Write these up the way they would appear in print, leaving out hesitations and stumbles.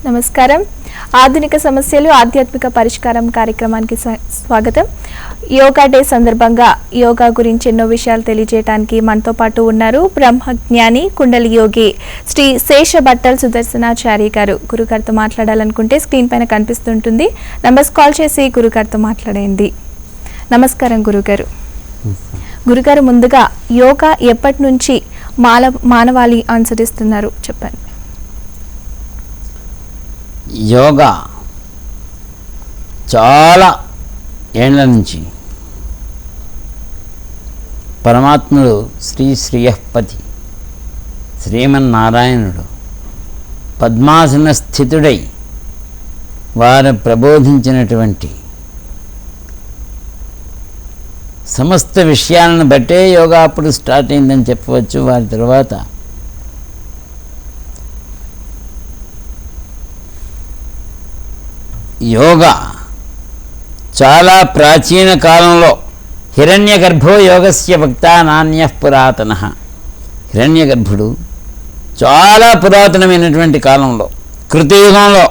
నమస్కారం. ఆధునిక సమస్యలు ఆధ్యాత్మిక పరిష్కారం కార్యక్రమానికి స్వాగతం. యోగా డే సందర్భంగా యోగా గురించి ఎన్నో విషయాలు తెలియజేయడానికి మనతో పాటు ఉన్నారు బ్రహ్మజ్ఞాని కుండలి యోగి శ్రీ శేషభట్టల్ సుదర్శనాచారి గారు. గురుగారితో మాట్లాడాలనుకుంటే స్క్రీన్ పైన కనిపిస్తుంటుంది, నంబర్స్ కాల్ చేసి గురుగారితో మాట్లాడండి. నమస్కారం గురుగారు. గురుగారు, ముందుగా యోగా ఎప్పటి నుంచి మానవాళి అనుసరిస్తున్నారు చెప్పండి. యోగా చాలా ఏళ్ల నుంచి పరమాత్ముడు శ్రీ శ్రీయపతి శ్రీమన్నారాయణుడు పద్మాసన స్థితుడై వారు ప్రబోధించినటువంటి సమస్త విషయాలను బట్టే యోగా అప్పుడు స్టార్ట్ అయిందని చెప్పవచ్చు. వారి తర్వాత యోగా చాలా ప్రాచీన కాలంలో హిరణ్యగర్భో యోగస్య భక్త నాణ్య పురాతన. హిరణ్యగర్భుడు చాలా పురాతనమైనటువంటి కాలంలో కృతయుగంలో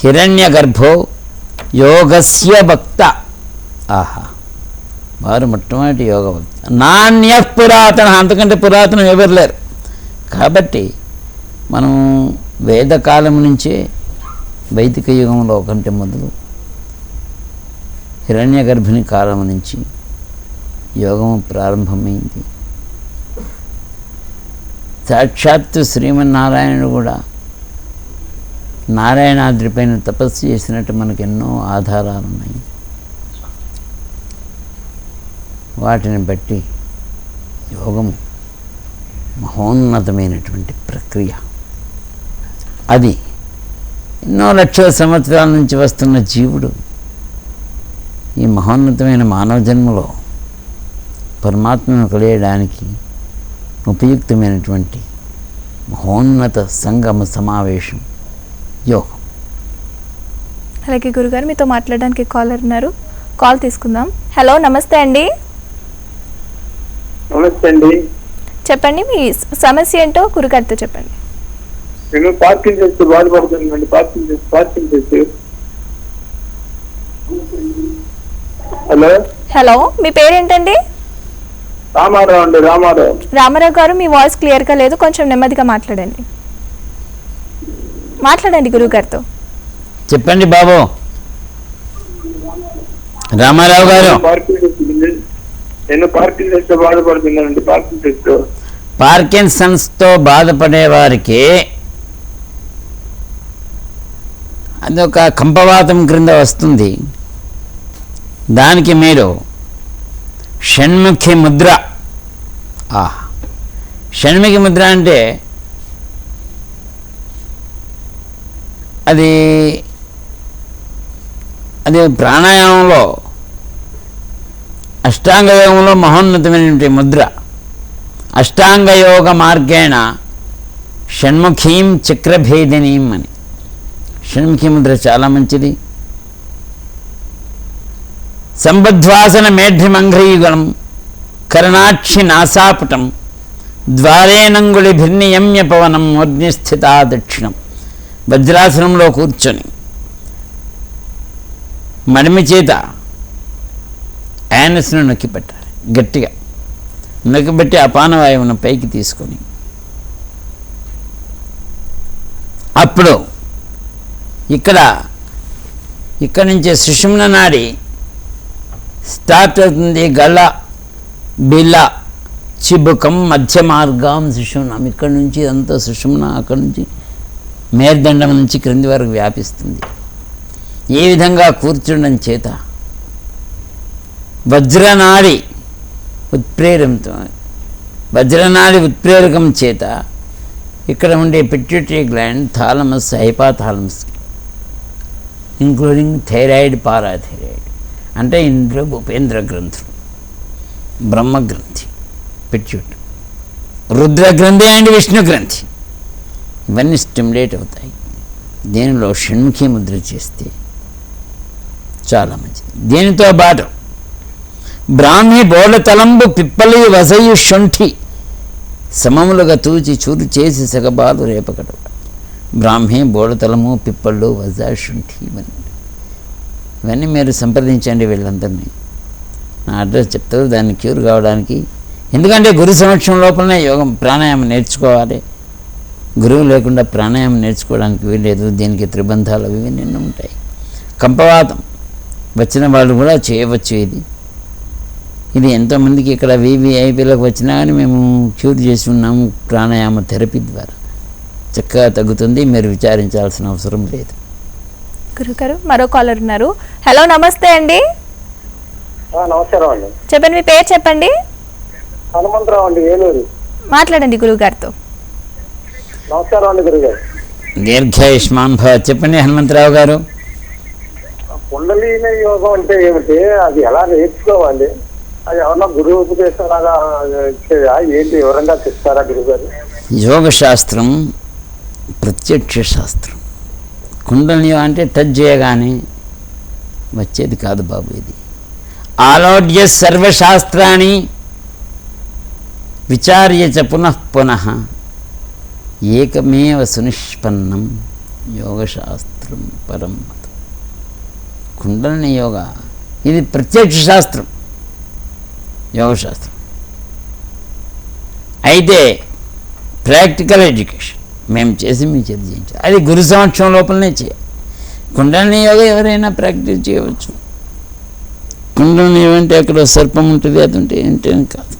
హిరణ్యగర్భో యోగస్య భక్త, ఆహా, వారు మొట్టమొదటి యోగ భక్త. నాణ్య పురాతన, అంతకంటే పురాతనం ఎవరు లేరు. కాబట్టి మనం వేదకాలం నుంచే వైదిక యుగంలో కంటే మొదలు హిరణ్య గర్భిణి కాలం నుంచి యోగం ప్రారంభమైంది. సాక్షాత్తు శ్రీమన్నారాయణుడు కూడా నారాయణాద్రిపైన తపస్సు చేసినట్టు మనకు ఎన్నో ఆధారాలు ఉన్నాయి. వాటిని బట్టి యోగము మహోన్నతమైనటువంటి ప్రక్రియ. అది ఎన్నో లక్షల సంవత్సరాల నుంచి వస్తున్న జీవుడు ఈ మహోన్నతమైన మానవ జన్మలో పరమాత్మను కలియడానికి ఉపయుక్తమైనటువంటి మహోన్నత సంగమ సమావేశం యోగం. అలాగే గురుగారు, మీతో మాట్లాడడానికి కాలర్ ఉన్నారు, కాల్ తీసుకుందాం. హలో, నమస్తే అండి. నమస్తే అండి. చెప్పండి, మీ సమస్య ఏంటో గురుగారితో చెప్పండి. నేను పార్కింగ్ చేస్తూ బాధపడుతున్నానండి. పార్కింగ్ చేస్తూ. హలో హలో, మీ పేరేంటండి? రామారావు అండి. రామారావు గారు, మీ వాయిస్ క్లియర్గా లేదు, కొంచెం నెమ్మదిగా మాట్లాడండి గురుగారితో. చెప్పండి బాబు. రామారావు గారు, నేను పార్కింగ్ చేస్తూ బాధపడుతున్నానండి. పార్కిన్సన్స్తో బాధపడే వారికి అదొక కంపవాతం క్రింద వస్తుంది. దానికి మీరు షణ్ముఖి ముద్ర, షణ్ముఖి ముద్ర అంటే అది ప్రాణాయామంలో అష్టాంగయోగంలో మహోన్నతమైనటువంటి ముద్ర. అష్టాంగయోగ మార్గేణ షణ్ముఖీం చక్రభేదినీం అని. షణ్ముఖి ముద్ర చాలా మంచిది. సంబద్ధ్వాసన మేఢ్రిమంఘ్రీగుణం కరుణాక్షి నాసాపుటం ద్వారేనంగుళిభిర్నియమ్య పవనం అగ్నిస్థితా దక్షిణం. వజ్రాసనంలో కూర్చొని మడిమి చేత యానస్ను నొక్కి పెట్టాలి. గట్టిగా నొక్కిపెట్టి అపానవాయువును పైకి తీసుకొని అప్పుడు ఇక్కడ నుంచి సుషుమ్న నాడి స్టార్ట్ అవుతుంది. గళ, బిల్ల, చిబుకం, మధ్య మార్గం, సుషుమ్నం. ఇక్కడి నుంచి అంతా సుషుమ్న, అక్కడి నుంచి మేర్దండం నుంచి క్రింది వరకు వ్యాపిస్తుంది. ఈ విధంగా కూర్చుండడం చేత వజ్రనాడి ఉత్ప్రేరకం చేత ఇక్కడ ఉండే pituitary gland, thalamus, hypothalamus, including thyroid, parathyroid, అంటే ఇంద్ర ఉపేంద్ర గ్రంథులు, బ్రహ్మగ్రంథి, పిట్యూటరీ, రుద్రగ్రంథి అండ్ విష్ణు గ్రంథి, ఇవన్నీ స్టిమ్యులేట్ అవుతాయి. దీనిలో షణ్ముఖి ముద్ర చేస్తే చాలా మంచిది. దీనితో పాటు బ్రాహ్మి బోడతలంబు పిప్పలి వసయు శొంఠి సమములుగా తూచి చూరు చేసి సగబాలు రేపకట బ్రాహ్మి, బోడతలము, పిప్పళ్ళు, వజ, శుంఠి ఇవన్నీ మీరు సంప్రదించండి వీళ్ళందరినీ. నా అడ్రస్ చెప్తారు దాన్ని క్యూర్ కావడానికి. ఎందుకంటే గురు సమక్షం లోపలనే యోగం ప్రాణాయామం నేర్చుకోవాలి. గురువు లేకుండా ప్రాణాయామం నేర్చుకోవడానికి వీలేదు. దీనికి త్రిబంధాలు అవి నిన్న ఉంటాయి. కంపవాతం వచ్చిన వాళ్ళు కూడా చేయవచ్చు. ఇది ఎంతోమందికి ఇక్కడ VVIPలకు వచ్చినా కానీ మేము క్యూర్ చేసి ఉన్నాము ప్రాణాయామ థెరపీ ద్వారా. చక్కగా తగ్గుతుంది. మీరు విచారించాల్సిన అవసరం లేదు. గురుగారు మరో కాలర్ ఉన్నారు. హలో, నమస్తే అండి. నమస్కారం అండి. చెప్పండి, మీ పేరు చెప్పండి. హనుమంతరావు అండి, ఏలూరు. మాట్లాడండి గురుగారితో. నమస్కారం అండి గురుగారు. దీర్ఘాయుష్మాన్ భవ. చెప్పండి హనుమంతరావు గారు. కుండలిని యోగం అంటే ఏమిటి, అది ఎలా నేర్చుకోవాలి, అది ఎవరన్నా గురువు ఉపదేశం లాగా ఇచ్చేదా, ఏంటి వివరంగా చెప్తారా గురుగారు? యోగ శాస్త్రం ప్రత్యక్ష శాస్త్రం. కుండలిని అంటే టచ్ చేయగానే వచ్చేది కాదు బాబు. ఇది ఆలోడ్య సర్వశాస్త్రాన్ని విచార్య చ పునః పునః ఏకమేవ సునిష్పన్నం యోగశాస్త్రం పరం. కుండలిని యోగ ఇది ప్రత్యక్ష శాస్త్రం, యోగశాస్త్రం. అయితే ప్రాక్టికల్ ఎడ్యుకేషన్ మేము చేసి మీ చేతి చేయించాలి. అది గురు సంవత్సరం లోపలనే చేయాలి. కుండలిని యోగ ఎవరైనా ప్రాక్టీస్ చేయవచ్చు. కుండలిని యోగ అంటే అక్కడ సర్పం ఉంటుంది, అది ఉంటే ఏంటని కాదు.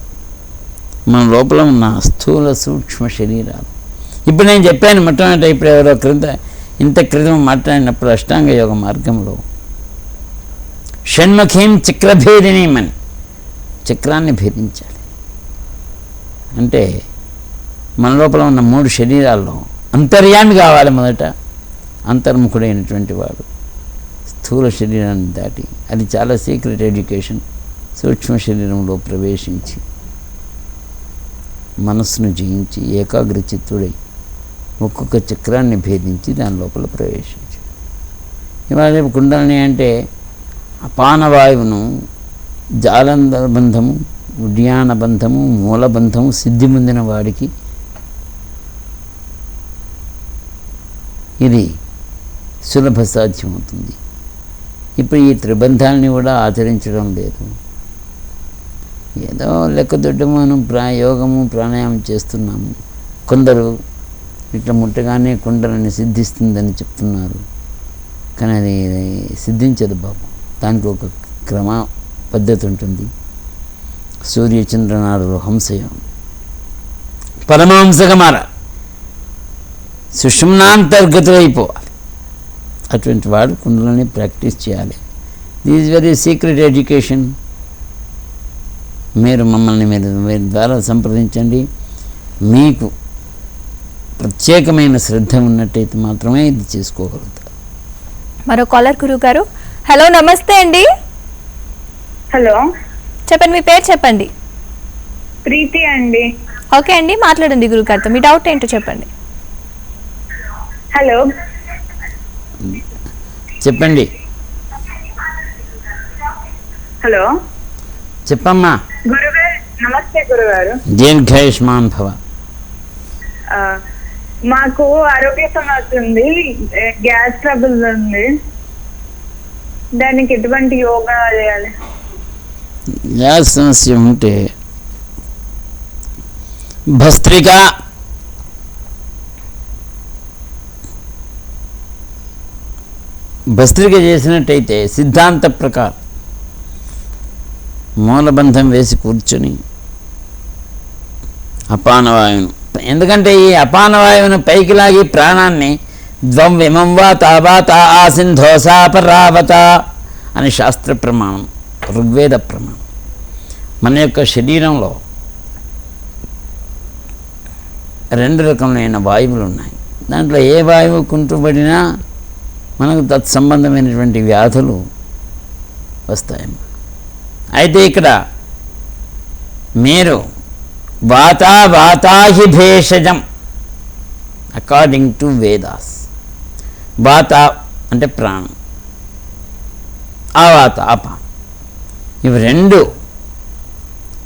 మన లోపల ఉన్న స్థూల సూక్ష్మ శరీరాలు. ఇప్పుడు నేను చెప్పాను మొట్టమొదటి, ఇప్పుడు ఎవరో ఇంత క్రితం మాట్లాడినప్పుడు అష్టాంగ యోగ మార్గంలో షణ్ముఖీం చక్రభేదినీమని, చక్రాన్ని భేదించాలి. అంటే మన లోపల ఉన్న 3 శరీరాల్లో అంతర్యామి కావాలి. మొదట అంతర్ముఖుడైనటువంటి వాడు స్థూల శరీరాన్ని దాటి, అది చాలా సీక్రెట్ ఎడ్యుకేషన్, సూక్ష్మ శరీరంలో ప్రవేశించి మనస్సును జయించి ఏకాగ్రచిత్తుడై ఒక్కొక్క చక్రాన్ని భేదించి దాని లోపల ప్రవేశించి. ఇవాళ కుండలిని అంటే అపానవాయువును జాలంధర బంధము, ఉడ్యాన బంధము, మూలబంధము సిద్ధి పొందిన వాడికి ఇది సులభ సాధ్యమవుతుంది. ఇప్పుడు ఈ త్రిబంధాలని కూడా ఆచరించడం లేదు. ఏదో లెక్కదొడ్డు మనం యోగము ప్రాణాయామం చేస్తున్నాము. కొందరు ఇట్లా ముట్టగానే కుండలని సిద్ధిస్తుందని చెప్తున్నారు, కానీ అది సిద్ధించదు బాబు. దానికి ఒక క్రమ పద్ధతి ఉంటుంది. సూర్యచంద్రనాడులో హంసయోగం పరమహంసగా మారాలి, సుషుమ్నాంతర్గతం అయిపోవాలి. అటువంటి వాడు కుండలని ప్రాక్టీస్ చేయాలి. This is very secret education. మీరు మమ్మల్ని మీరు ద్వారా సంప్రదించండి. మీకు ప్రత్యేకమైన శ్రద్ధ ఉన్నట్టయితే మాత్రమే ఇది చేసుకోగలుగుతారు. మరో కాలర్ గురువు గారు. హలో, నమస్తే అండి. హలో, చెప్పండి, మీ పేరు చెప్పండి. ప్రీతి అండి. ఓకే అండి, మాట్లాడండి గురుగారితో. మీ డౌట్ ఏంటో చెప్పండి. హలో, చెప్పండి. హలో, చెప్పమ్మా. గురుగారు నమస్తే. గురుగారు దీర్ఘాయుష్మాన్ భవ. మాకు ఆరోగ్య సమస్య ఉంది, గ్యాస్ ట్రబుల్ ఉంది. దానికి ఎటువంటి యోగా చేయాలి? గ్యాస్ సమస్య ఉంటే భస్త్రిక, భస్త్రిక చేసినట్టయితే సిద్ధాంత ప్రకారం మూలబంధం వేసి కూర్చొని అపానవాయువును, ఎందుకంటే ఈ అపానవాయువును పైకి లాగి ప్రాణాన్ని ద్వం విమం వా తావా తా ఆసింధోసా పరావత అని శాస్త్ర ప్రమాణం, ఋగ్వేద ప్రమాణం. మన యొక్క శరీరంలో 2 రకములైన వాయువులు ఉన్నాయి. దాంట్లో ఏ వాయువు కుంటుపడినా మనకు తత్సంబంధమైనటువంటి వ్యాధులు వస్తాయమ్మా. అయితే ఇక్కడ మీరు వాతాహి భేషజం అకార్డింగ్ టు వేదాస్. వాత అంటే ప్రాణం, ఆవాత అపానం, ఇవి 2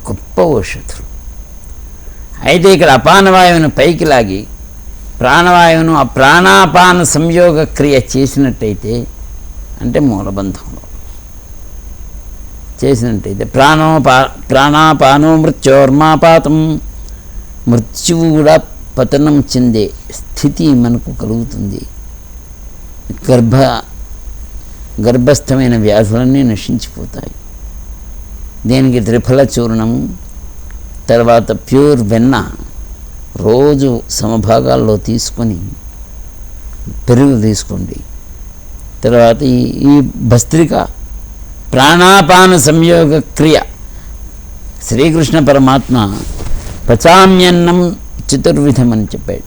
గొప్ప ఔషధులు. అయితే ఇక్కడ అపానవాయువును పైకి లాగి ప్రాణవాయువును ఆ ప్రాణాపాన సంయోగ క్రియ చేసినట్టయితే అంటే మూలబంధంలో చేసినట్టయితే ప్రాణాపానో మృత్యోర్మాపాతం, మృత్యువు కూడా పతనం చెందే స్థితి మనకు కలుగుతుంది. గర్భస్థమైన వ్యాధులన్నీ నశించిపోతాయి. దీనికి త్రిఫల చూర్ణము, తర్వాత ప్యూర్ వెన్న రోజు సమభాగాల్లో తీసుకొని పెరుగు తీసుకోండి. తర్వాత ఈ భస్త్రిక ప్రాణాపాన సంయోగ క్రియ శ్రీకృష్ణ పరమాత్మ పచామ్యన్నం చతుర్విధం అని చెప్పాడు.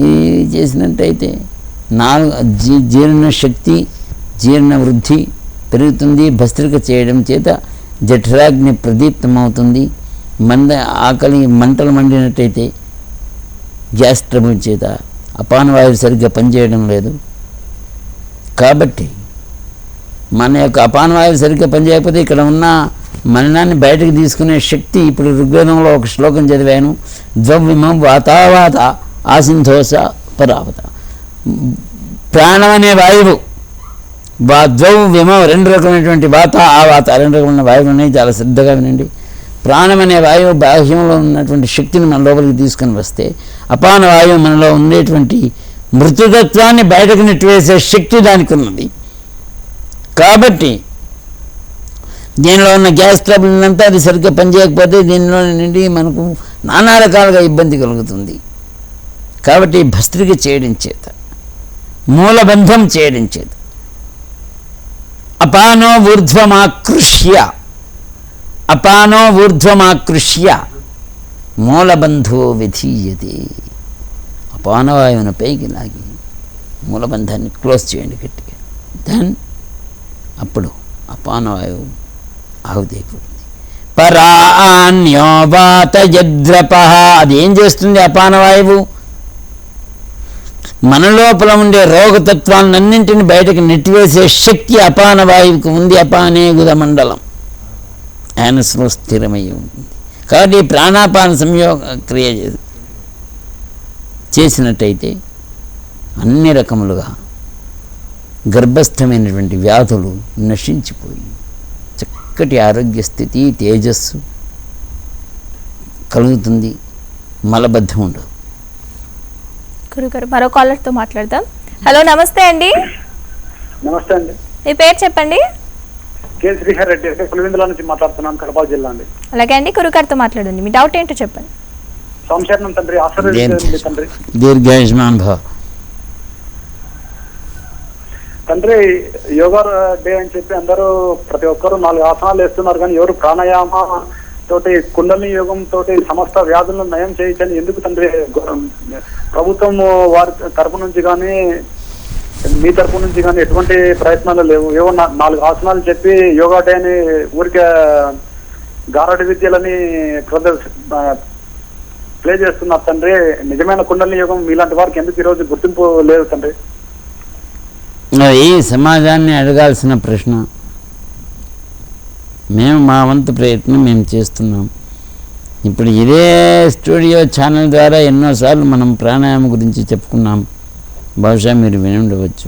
ఇది చేసినట్టయితే జీర్ణశక్తి జీర్ణ వృద్ధి పెరుగుతుంది. భస్త్రిక చేయడం చేత జఠరాగ్ని ప్రదీప్తమవుతుంది. ఆకలి మంటలు మండినట్టయితే గ్యాస్ ట్రబుల్ చేత అపానవాయువు సరిగ్గా పనిచేయడం లేదు. కాబట్టి మన యొక్క అపానవాయువు సరిగ్గా పనిచేయకపోతే ఇక్కడ ఉన్న మలినాన్ని బయటకు తీసుకునే శక్తి, ఇప్పుడు ఋగ్వేదంలో ఒక శ్లోకం చదివాను, ద్రవ్యమం వాతావాత ఆసింధోస పరావత. ప్రాణం అనే వాయువు ద్రవ్యమం, రెండు రకమైనటువంటి వాత ఆవాత, రెండు రకమైన వాయువులు ఉన్నాయి, చాలా శ్రద్ధగా వినండి. ప్రాణం అనే వాయువు బాహ్యంలో ఉన్నటువంటి శక్తిని మన లోపలికి తీసుకొని వస్తే, అపాన వాయువు మనలో ఉండేటువంటి మృతుతత్వాన్ని బయటకు నెట్టివేసే శక్తి దానికి ఉన్నది. కాబట్టి దీనిలో ఉన్న గ్యాస్ ట్రబుల్ అంతా అది సరిగ్గా పనిచేయకపోతే దీనిలో నుండి మనకు నానా రకాలుగా ఇబ్బంది కలుగుతుంది. కాబట్టి భస్త్రిక చేయడం చేత, మూలబంధం చేయడం చేత, అపానో ఊర్ధ్వమాకృష్య మూలబంధో విధీయతే. అపానవాయువును పైకి లాగి మూలబంధాన్ని క్లోజ్ చేయండి గట్టిగా. దెన్ అప్పుడు అపానవాయువు ఆహుతైపోతుంది. పరాన్యోవాతయద్రప, అది ఏం చేస్తుంది? అపానవాయువు మన లోపల ఉండే రోగతత్వాలన్నింటినీ బయటకు నెట్టివేసే శక్తి అపానవాయువుకి ఉంది. అపానే గుదమండలం యానస్లో స్థిరమై ఉంటుంది. కాబట్టి ప్రాణాపాన సంయోగ క్రియ చేసినట్టయితే అన్ని రకములుగా గర్భస్థమైనటువంటి వ్యాధులు నశించిపోయి చక్కటి ఆరోగ్య స్థితి, తేజస్సు కలుగుతుంది. మలబద్ధం ఉండదు. గురుగారు మరో కాలర్తో మాట్లాడదాం. హలో, నమస్తే అండి. నమస్తే అండి. మీ పేరు చెప్పండి. కె శ్రీహర్ రెడ్డి, పులివెందుల నుంచి మాట్లాడుతున్నాను, కడప జిల్లా అండి. అలాగే అండి, గురుగారితో మాట్లాడండి. మీ డౌట్ ఏంటో చెప్పండి. సంశయం తండ్రి, తండ్రి దీర్ఘాయుష్మాన్ భవ. తండ్రి యోగా డే అని చెప్పి అందరూ ప్రతి ఒక్కరు 4 ఆసనాలు వేస్తున్నారు, కానీ ఎవరు ప్రాణాయామ తోటి కుండలిని యోగం తోటి సమస్త వ్యాధులను నయం చేయొచ్చని ఎందుకు తండ్రి ప్రభుత్వం వారి తరపు నుంచి కానీ మీ తరపు నుంచి కానీ ఎటువంటి ప్రయత్నాలు లేవు? ఏవో 4 ఆసనాలు చెప్పి యోగా డే అని ఊరికే గారడి విద్యలని ప్లే చేస్తున్నారు తండ్రి. నిజమైన కుండలిని యోగం మీలాంటి వారికి ఎందుకు ఈరోజు గుర్తింపు లేదు తండ్రి? అది సమాజాన్ని అడగాల్సిన ప్రశ్న. మేము మా వంతు ప్రయత్నం మేము చేస్తున్నాం. ఇప్పుడు ఇదే స్టూడియో ఛానల్ ద్వారా ఎన్నోసార్లు మనం ప్రాణాయామం గురించి చెప్పుకున్నాం. బహుశా మీరు విని ఉండవచ్చు.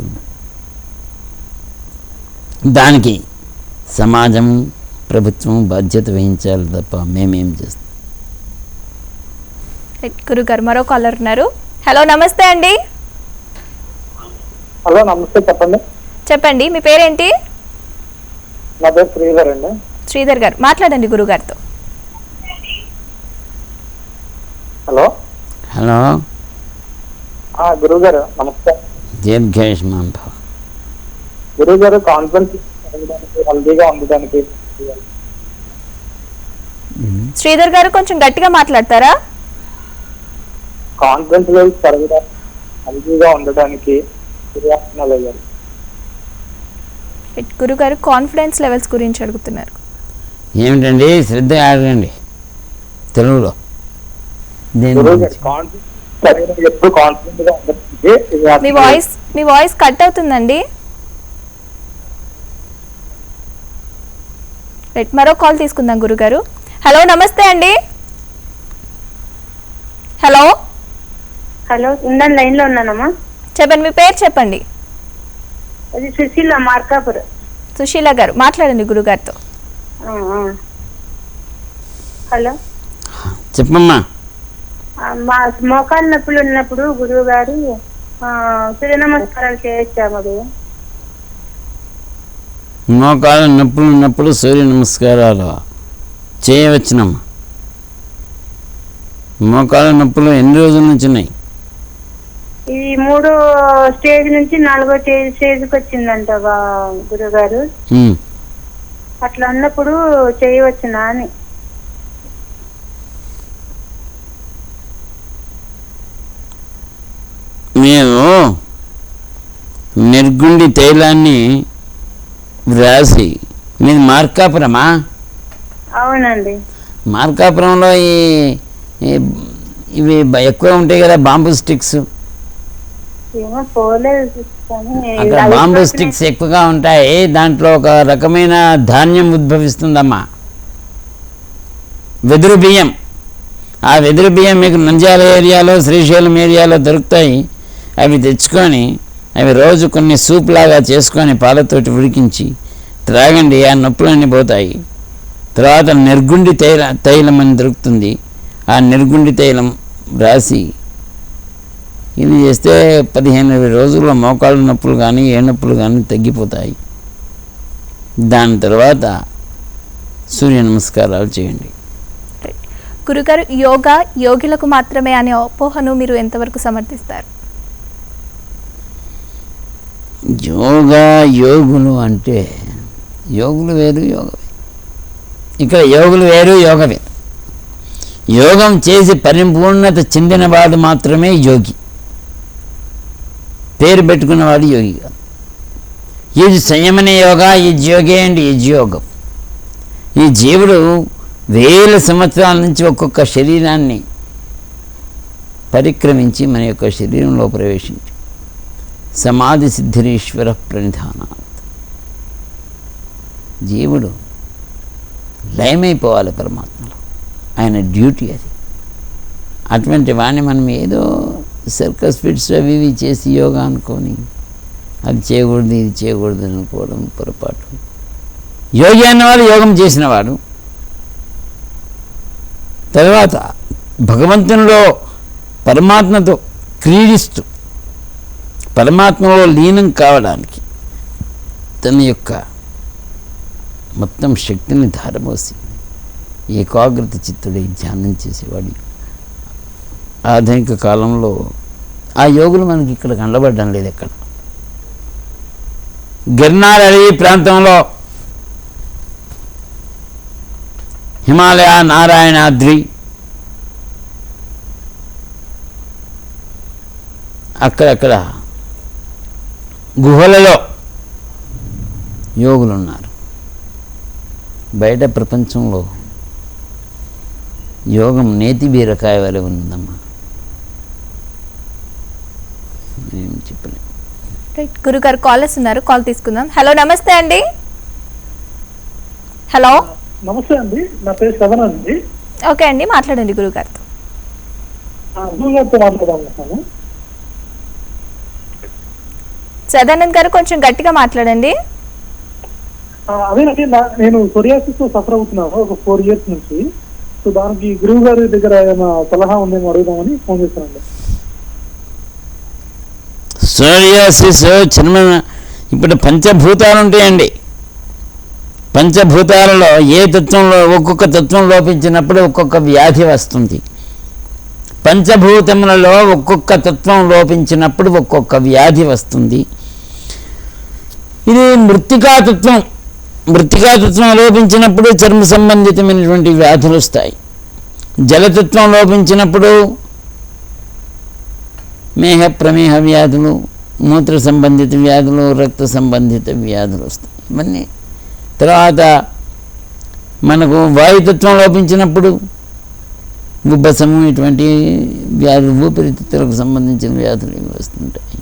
దానికి సమాజం, ప్రభుత్వం బాధ్యత వహించాలి తప్ప మేమేం చేస్తాం? గురుగారు మరో కాలర్ ఉన్నారు. హలో, నమస్తే అండి. హలో, నమస్తే. చెప్పండి, మీ పేరేంటి? నా పేరు శ్రీధర్ అండి. శ్రీధర్ గారు మాట్లాడండి గురుగారితో. హలో హలో గురువు గారు నమస్తే. దీర్ఘాయుష్మాన్ భవ. గురువు గారు, కాన్ఫరెన్స్ హెల్దీగా ఉండడానికి శ్రీధర్ గారు కొంచెం గట్టిగా మాట్లాడతారా? కాన్ఫరెన్స్ లెవెల్స్ పెరగడానికి హెల్దీగా ఉండడానికి గురుగారు కాన్ఫిడెన్స్ లెవెల్స్ గురించి అడుగుతున్నారు. ఏమిటండి? శ్రద్ధగా అడగండి తెలుగులో. మీ వాయిస్ కట్ అవుతుందండి. మరో కాల్ తీసుకుందాం గురుగారు. హలో, నమస్తే అండి. హలో హలో, ఉండండి, లైన్ లో ఉన్నానమ్మా. చెప్పండి, మీ పేరు చెప్పండి. అది సుశీల, మార్కాపురం. సుశీల గారు మాట్లాడండి గురుగారితో. హలో, చెప్పమ్మా. మా మోకాలు నొప్పులు ఉన్నప్పుడు గురువు గారు సూర్య నమస్కారాలు చేయొచ్చాము. అది మోకాళ్ళ నొప్పులు ఉన్నప్పుడు సూర్య నమస్కారాలు చేయవచ్చునమ్మా. మోకాళ్ళ నొప్పులు ఎన్ని రోజుల నుంచి ఉన్నాయి? ఈ 3వ స్టేజ్ నుంచి 4వ స్టేజ్కి వచ్చిందంట గురువు గారు. అట్లా అన్నప్పుడు చేయవచ్చునా అని. మీరు నిర్గుండి తైలాన్ని వ్రాసి, మీది మార్కాపురమా? అవునండి. మార్కాపురంలో ఇవి ఎక్కువ ఉంటాయి కదా, బాంబూ స్టిక్స్. ఏమో పోలేదు కానీ అక్కడ బాంబూ స్టిక్స్ ఎక్కువగా ఉంటాయి. దాంట్లో ఒక రకమైన ధాన్యం ఉద్భవిస్తుందమ్మా, వెదురు బియ్యం. ఆ వెదురు బియ్యం మీకు నంద్యాల ఏరియాలో, శ్రీశైలం ఏరియాలో దొరుకుతాయి. అవి తెచ్చుకొని అవి రోజు కొన్ని సూప్ లాగా చేసుకొని పాలతోటి ఉడికించి త్రాగండి, ఆ నొప్పులన్నీ పోతాయి. తర్వాత నిర్గుండి తైలం అని దొరుకుతుంది. ఆ నిర్గుండి తైలం రాసి ఇది చేస్తే 15-20 రోజుల్లో మోకాళ్ళ నొప్పులు కానీ ఏ నొప్పులు కానీ తగ్గిపోతాయి. దాని తర్వాత సూర్య నమస్కారాలు చేయండి. గురుగారు, యోగా యోగులకు మాత్రమే అనే అపోహను మీరు ఎంతవరకు సమర్థిస్తారు? యోగా యోగులు అంటే యోగులు వేరు, యోగ వేరు. ఇక్కడ యోగులు వేరు, యోగ వేరు. యోగం చేసి పరిపూర్ణత చెందినవాడు మాత్రమే యోగి. పేరు పెట్టుకున్నవాడు యోగి కాదు. ఇది సంయమన యోగా, ఇది యోగే అండ్ ఇది యోగం. ఈ జీవుడు 1000 సంవత్సరాల నుంచి ఒక్కొక్క శరీరాన్ని పరిక్రమించి మన యొక్క శరీరంలో ప్రవేశించి సమాధి సిద్ధిరీశ్వర ప్రణిధానాత్ జీవుడు లయమైపోవాలి పరమాత్మలో. ఆయన డ్యూటీ అది. అటువంటి వాణ్ణి మనం ఏదో సర్కస్ ఫిట్స్ అవి ఇవి చేసి యోగా అనుకొని అది చేయకూడదు ఇది చేయకూడదు అనుకోవడం పొరపాటు. యోగి అన్నవాడు యోగం చేసినవాడు. తర్వాత భగవంతునిలో పరమాత్మతో క్రీడిస్తూ పరమాత్మలో లీనం కావడానికి తన యొక్క మొత్తం శక్తిని ధారపోసి ఏకాగ్రత చిత్తుడై ధ్యానం చేసేవాడు. ఆధునిక కాలంలో ఆ యోగులు మనకి ఇక్కడ కనబడడం లేదు. ఎక్కడ గిర్నార్ అడవి ప్రాంతంలో హిమాలయ, నారాయణాద్రి, అక్కడక్కడ గుహలలో యోగులు ఉన్నారు. బయట ప్రపంచంలో యోగం నేతి బీరకాయ వలె ఉందమ్మా. ఏం చెప్పలేదు. రైట్, గురుగారు కాలర్స్ ఉన్నారు, కాల్ తీసుకుందాం. హలో, నమస్తే అండి. హలో, నమస్తే అండి, నా పేరు శ్రవణ్ అండి. ఓకే అండి, మాట్లాడండి గురుగారితో. గురుగారితో మాట్లాడాలనుకున్నాను. సదానంద్ గారు కొంచెం గట్టిగా మాట్లాడండి. అదేనండి, నేను సోరియాసిస్ తో సఫర్ అవుతున్నాను ఒక 4 years నుంచి. సో దానికి గురువు గారి దగ్గర ఏమైనా సలహా ఉందేమో అడుగుదామని ఫోన్ చేస్తానండి. సోరియాసిస్ చిన్న ఇప్పుడు పంచభూతాలు ఉంటాయండి. పంచభూతాలలో ఏ తత్వంలో ఒక్కొక్క తత్వం లోపించినప్పుడు ఒక్కొక్క వ్యాధి వస్తుంది. పంచభూతములలో ఒక్కొక్క తత్వం లోపించినప్పుడు ఒక్కొక్క వ్యాధి వస్తుంది. ఇది మృత్తికాతత్వం. మృత్తికాతత్వం లోపించినప్పుడు చర్మ సంబంధితమైనటువంటి వ్యాధులు వస్తాయి. జలతత్వం లోపించినప్పుడు మేహ ప్రమేహ వ్యాధులు, మూత్ర సంబంధిత వ్యాధులు, రక్త సంబంధిత వ్యాధులు వస్తాయి. ఇవన్నీ తర్వాత మనకు వాయుతత్వం లోపించినప్పుడు ఉబ్బసము, ఇటువంటి వ్యాధులు, ఊపిరితిత్తులకు సంబంధించిన వ్యాధులు ఇవి వస్తుంటాయి.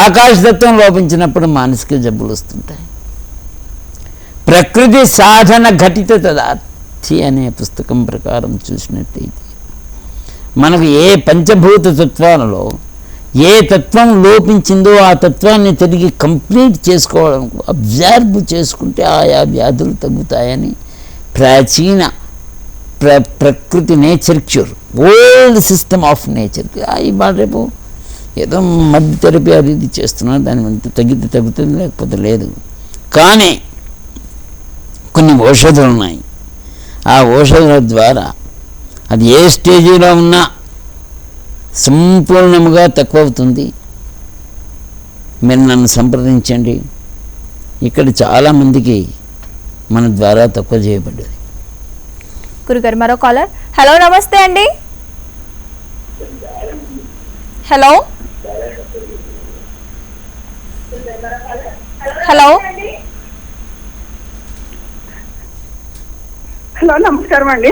ఆకాశతత్వం లోపించినప్పుడు మానసిక జబ్బులు వస్తుంటాయి. ప్రకృతి సాధన ఘటిత తదార్థి అనే పుస్తకం ప్రకారం చూసినట్టయితే మనకు ఏ పంచభూత తత్వాలలో ఏ తత్వం లోపించిందో ఆ తత్వాన్ని తిరిగి కంప్లీట్ చేసుకోవడం, అబ్జర్వ్ చేసుకుంటే ఆయా వ్యాధులు తగ్గుతాయని ప్రాచీన ప్రకృతి nature cure, old system of nature. ఇవాళ రేపు ఏదో మధ్య థెరపీ అది ఇది చేస్తున్నారు, దాని మీద తగ్గుతుంది, లేకపోతే లేదు. కానీ కొన్ని ఔషధాలు ఉన్నాయి, ఆ ఔషధాల ద్వారా అది ఏ స్టేజీలో ఉన్నా సంపూర్ణముగా తక్కువ అవుతుంది. మీరు నన్ను సంప్రదించండి. ఇక్కడ చాలామందికి మన ద్వారా తక్కువ చేయబడ్డది. గురుగారు మరో కాలర్. హలో, నమస్తే అండి. హలో హలో హలో, నమస్కారం అండి.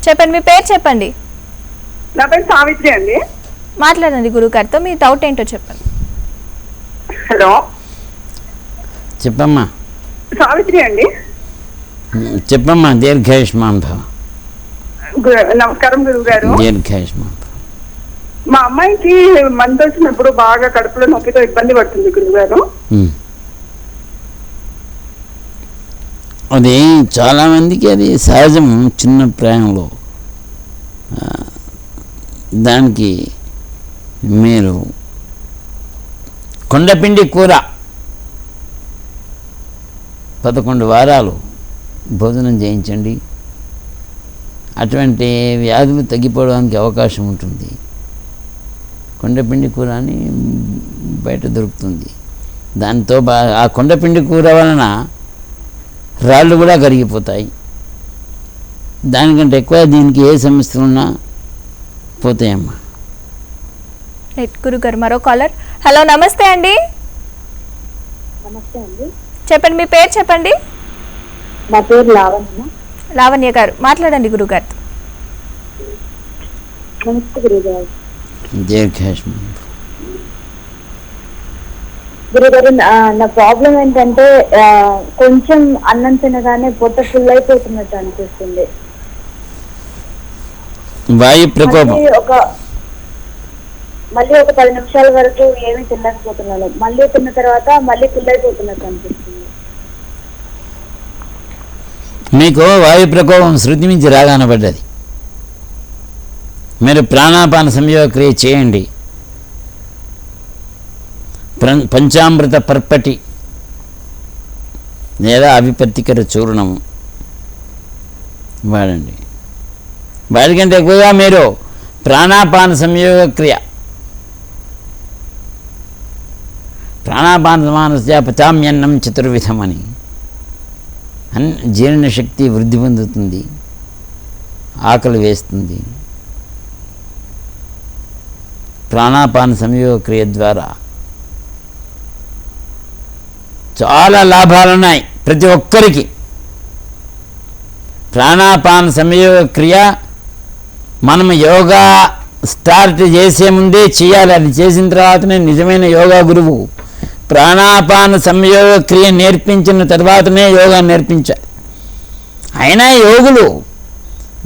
చెప్పండి, మీ పేరు చెప్పండి. నా పేరు సావిత్రి అండి. మాట్లాడండి గురుగారితో, మీ డౌట్ ఏంటో చెప్పండి. హలో, చెప్పమ్మా. సావిత్రి అండి. చెప్పమ్మా. దీర్ఘాయుష్మాన్ భవ. నమస్కారం గురువు గారు. దీర్ఘాయుష్మాన్ భవ. మా అమ్మాయికి మంత్ వచ్చినప్పుడు బాగా కడుపులో నొప్పితో ఇబ్బంది పడుతుంది గురువు గారు. అది చాలామందికి అది సహజం చిన్న ప్రాయంలో. దానికి మీరు కొండపిండి కూర 11 వారాలు భోజనం చేయించండి. అటువంటి వ్యాధులు తగ్గిపోవడానికి అవకాశం ఉంటుంది. కొండపిండి కూర అని బయట దొరుకుతుంది. దాంతో ఆ కొండపిండి కూర వలన రాళ్ళు కూడా కరిగిపోతాయి. దానికంటే ఎక్కువ దీనికి ఏ సమస్యలు ఉన్నా పోతాయమ్మా. గురుగారు మరో కాలర్. హలో, నమస్తే అండి. నమస్తే అండి. చెప్పండి, మీ పేరు చెప్పండి. నా పేరు లావణ్య. లావణ్య గారు, మాట్లాడండి గురుగారితో. నమస్తే గురుగారు. దీర్ఘాయుష్మాన్. గురుగారు, నా ప్రాబ్లం ఏంటంటే కొంచెం అన్నం తినగానే పొట్ట ఫుల్ అయిపోతున్నట్టు అనిపిస్తుంది. వాయు ప్రకోపం. మళ్ళీ ఒక 10 నిమిషాల వరకు ఏమీ తినలేకపోతున్నాను. మళ్ళీ తిన్న తర్వాత మళ్ళీ ఫుల్ అయిపోతున్నట్టు అనిపిస్తుంది. మీకు వాయు ప్రకోపం శృతి మించి రాగానబడ్డది. మీరు ప్రాణాపాన సంయోగ క్రియ చేయండి. పంచామృత పర్పటి లేదా అవిపత్తికర చూర్ణము వాడండి. వాడికంటే ఎక్కువగా మీరు ప్రాణాపాన సంయోగ క్రియ, ప్రాణాపాన సమానస్య పచామ్యన్నం చతుర్విధం అని జీర్ణశక్తి వృద్ధి పొందుతుంది, ఆకలి వేస్తుంది. ప్రాణాపాన సంయోగ క్రియ ద్వారా చాలా లాభాలున్నాయి ప్రతి ఒక్కరికి. ప్రాణాపాన సంయోగ క్రియ మనం యోగా స్టార్ట్ చేసే ముందే చేయాలి. అది చేసిన తర్వాతనే నిజమైన యోగా గురువు. ప్రాణాపాన సంయోగ క్రియ నేర్పించిన తర్వాతనే యోగా నేర్పించాలి. అయినా యోగులు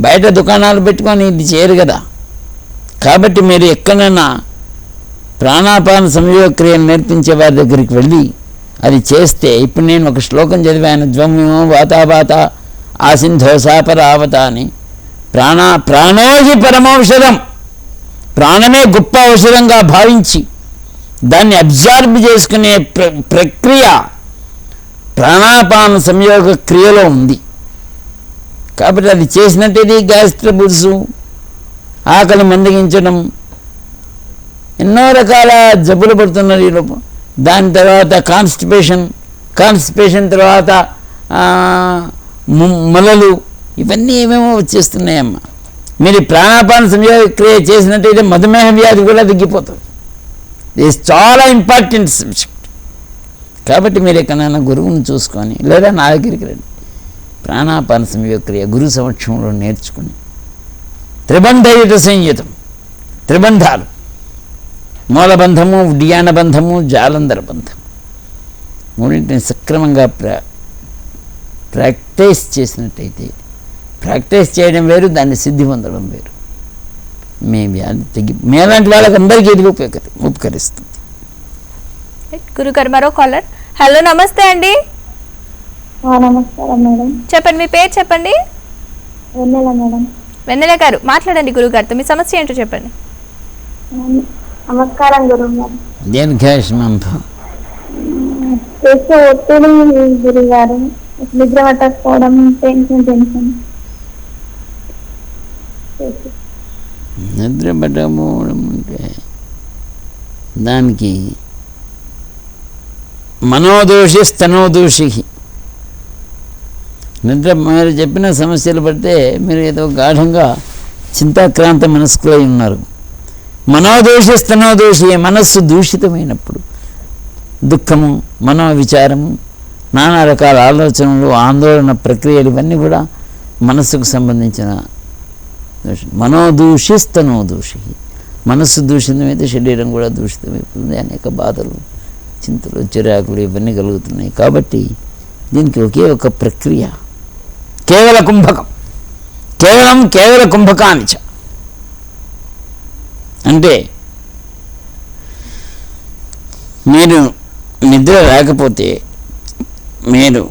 బయట దుకాణాలు పెట్టుకొని ఇది చేయరు కదా. కాబట్టి మీరు ఎక్కడైనా ప్రాణాపాన సంయోగ క్రియను నేర్పించే వారి దగ్గరికి వెళ్ళి అది చేస్తే, ఇప్పుడు నేను ఒక శ్లోకం చదివాను, జ్వమ్యో వాతావాత ఆసింధోసాపరావత అని. ప్రాణోహి పరమౌషధం, ప్రాణమే గొప్ప ఔషధంగా భావించి దాన్ని అబ్జర్వ్ చేసుకునే ప్రక్రియ ప్రాణాపాన సంయోగ క్రియలో ఉంది. కాబట్టి అది చేసినట్టయితే గ్యాస్ ట్రబుల్స్, ఆకలి మందగించడం, ఎన్నో రకాల జబ్బులు పడుతున్నారు ఈ లోపల. దాని తర్వాత కాన్స్టిపేషన్ తర్వాత మొలలు, ఇవన్నీ ఏమేమో వచ్చేస్తున్నాయమ్మా. మీరు ప్రాణాపాన సంయోగ క్రియ చేసినట్టయితే మధుమేహ వ్యాధి కూడా తగ్గిపోతుంది. ఇది చాలా ఇంపార్టెంట్ సబ్జెక్ట్. కాబట్టి మీరు ఎక్కడైనా గురువుని చూసుకొని లేదా నా దగ్గరికి రండి. ప్రాణాపాన సంయోగ క్రియ గురు సమక్షంలో నేర్చుకుని త్రిబంధయుత సంయుతం, త్రిబంధాలు, మూలబంధము, ఉడ్యానబంధము, జాలంధర బంధము, మూడింటిని సక్రమంగా ప్రాక్టీస్ చేసినట్టయితే, ప్రాక్టీస్ చేయడం వేరు, దాన్ని సిద్ధి పొందడం వేరు. మీ వ్యాధి మీలాంటి వాళ్ళకి అందరికీ ఇది ఉపకరిస్తుంది. గురుగారు మరో కాలర్. హలో, నమస్తే అండి. నమస్కారం మేడం. చెప్పండి, మీ పేరు చెప్పండి. వెన్నెల మేడం. వెన్నెల గారు, మాట్లాడండి గురుగారితో. మీ సమస్య ఏంటో చెప్పండి. నమస్కారం గురువు గారు. చేసే ఒత్తిడి గురువు గారు, నిద్ర పట్టకపోవడం, టెన్షన్ నిద్ర పట్టకపోవడం అంటే దానికి మనోదోషి స్తనోదోషి. నిద్ర మీరు చెప్పిన సమస్యలు పడితే మీరు ఏదో గాఢంగా చింతాక్రాంత మనస్కులై ఉన్నారు. మనోదోషి స్తనోదోషి, మనస్సు దూషితమైనప్పుడు దుఃఖము, మనోవిచారము, నానా రకాల ఆలోచనలు, ఆందోళన ప్రక్రియలు ఇవన్నీ కూడా మనస్సుకు సంబంధించిన దోషం. మనోదూషి స్తనోదూషి, మనస్సు దూషితమైతే శరీరం కూడా దూషితమైపోతుంది. అనేక బాధలు, చింతలు, చిరాకులు ఇవన్నీ కలుగుతున్నాయి. కాబట్టి దీనికి ఒకే ఒక ప్రక్రియ, కేవల కుంభకం. కేవల కుంభకానిచ అంటే మీరు నిద్ర రాకపోతే మీరు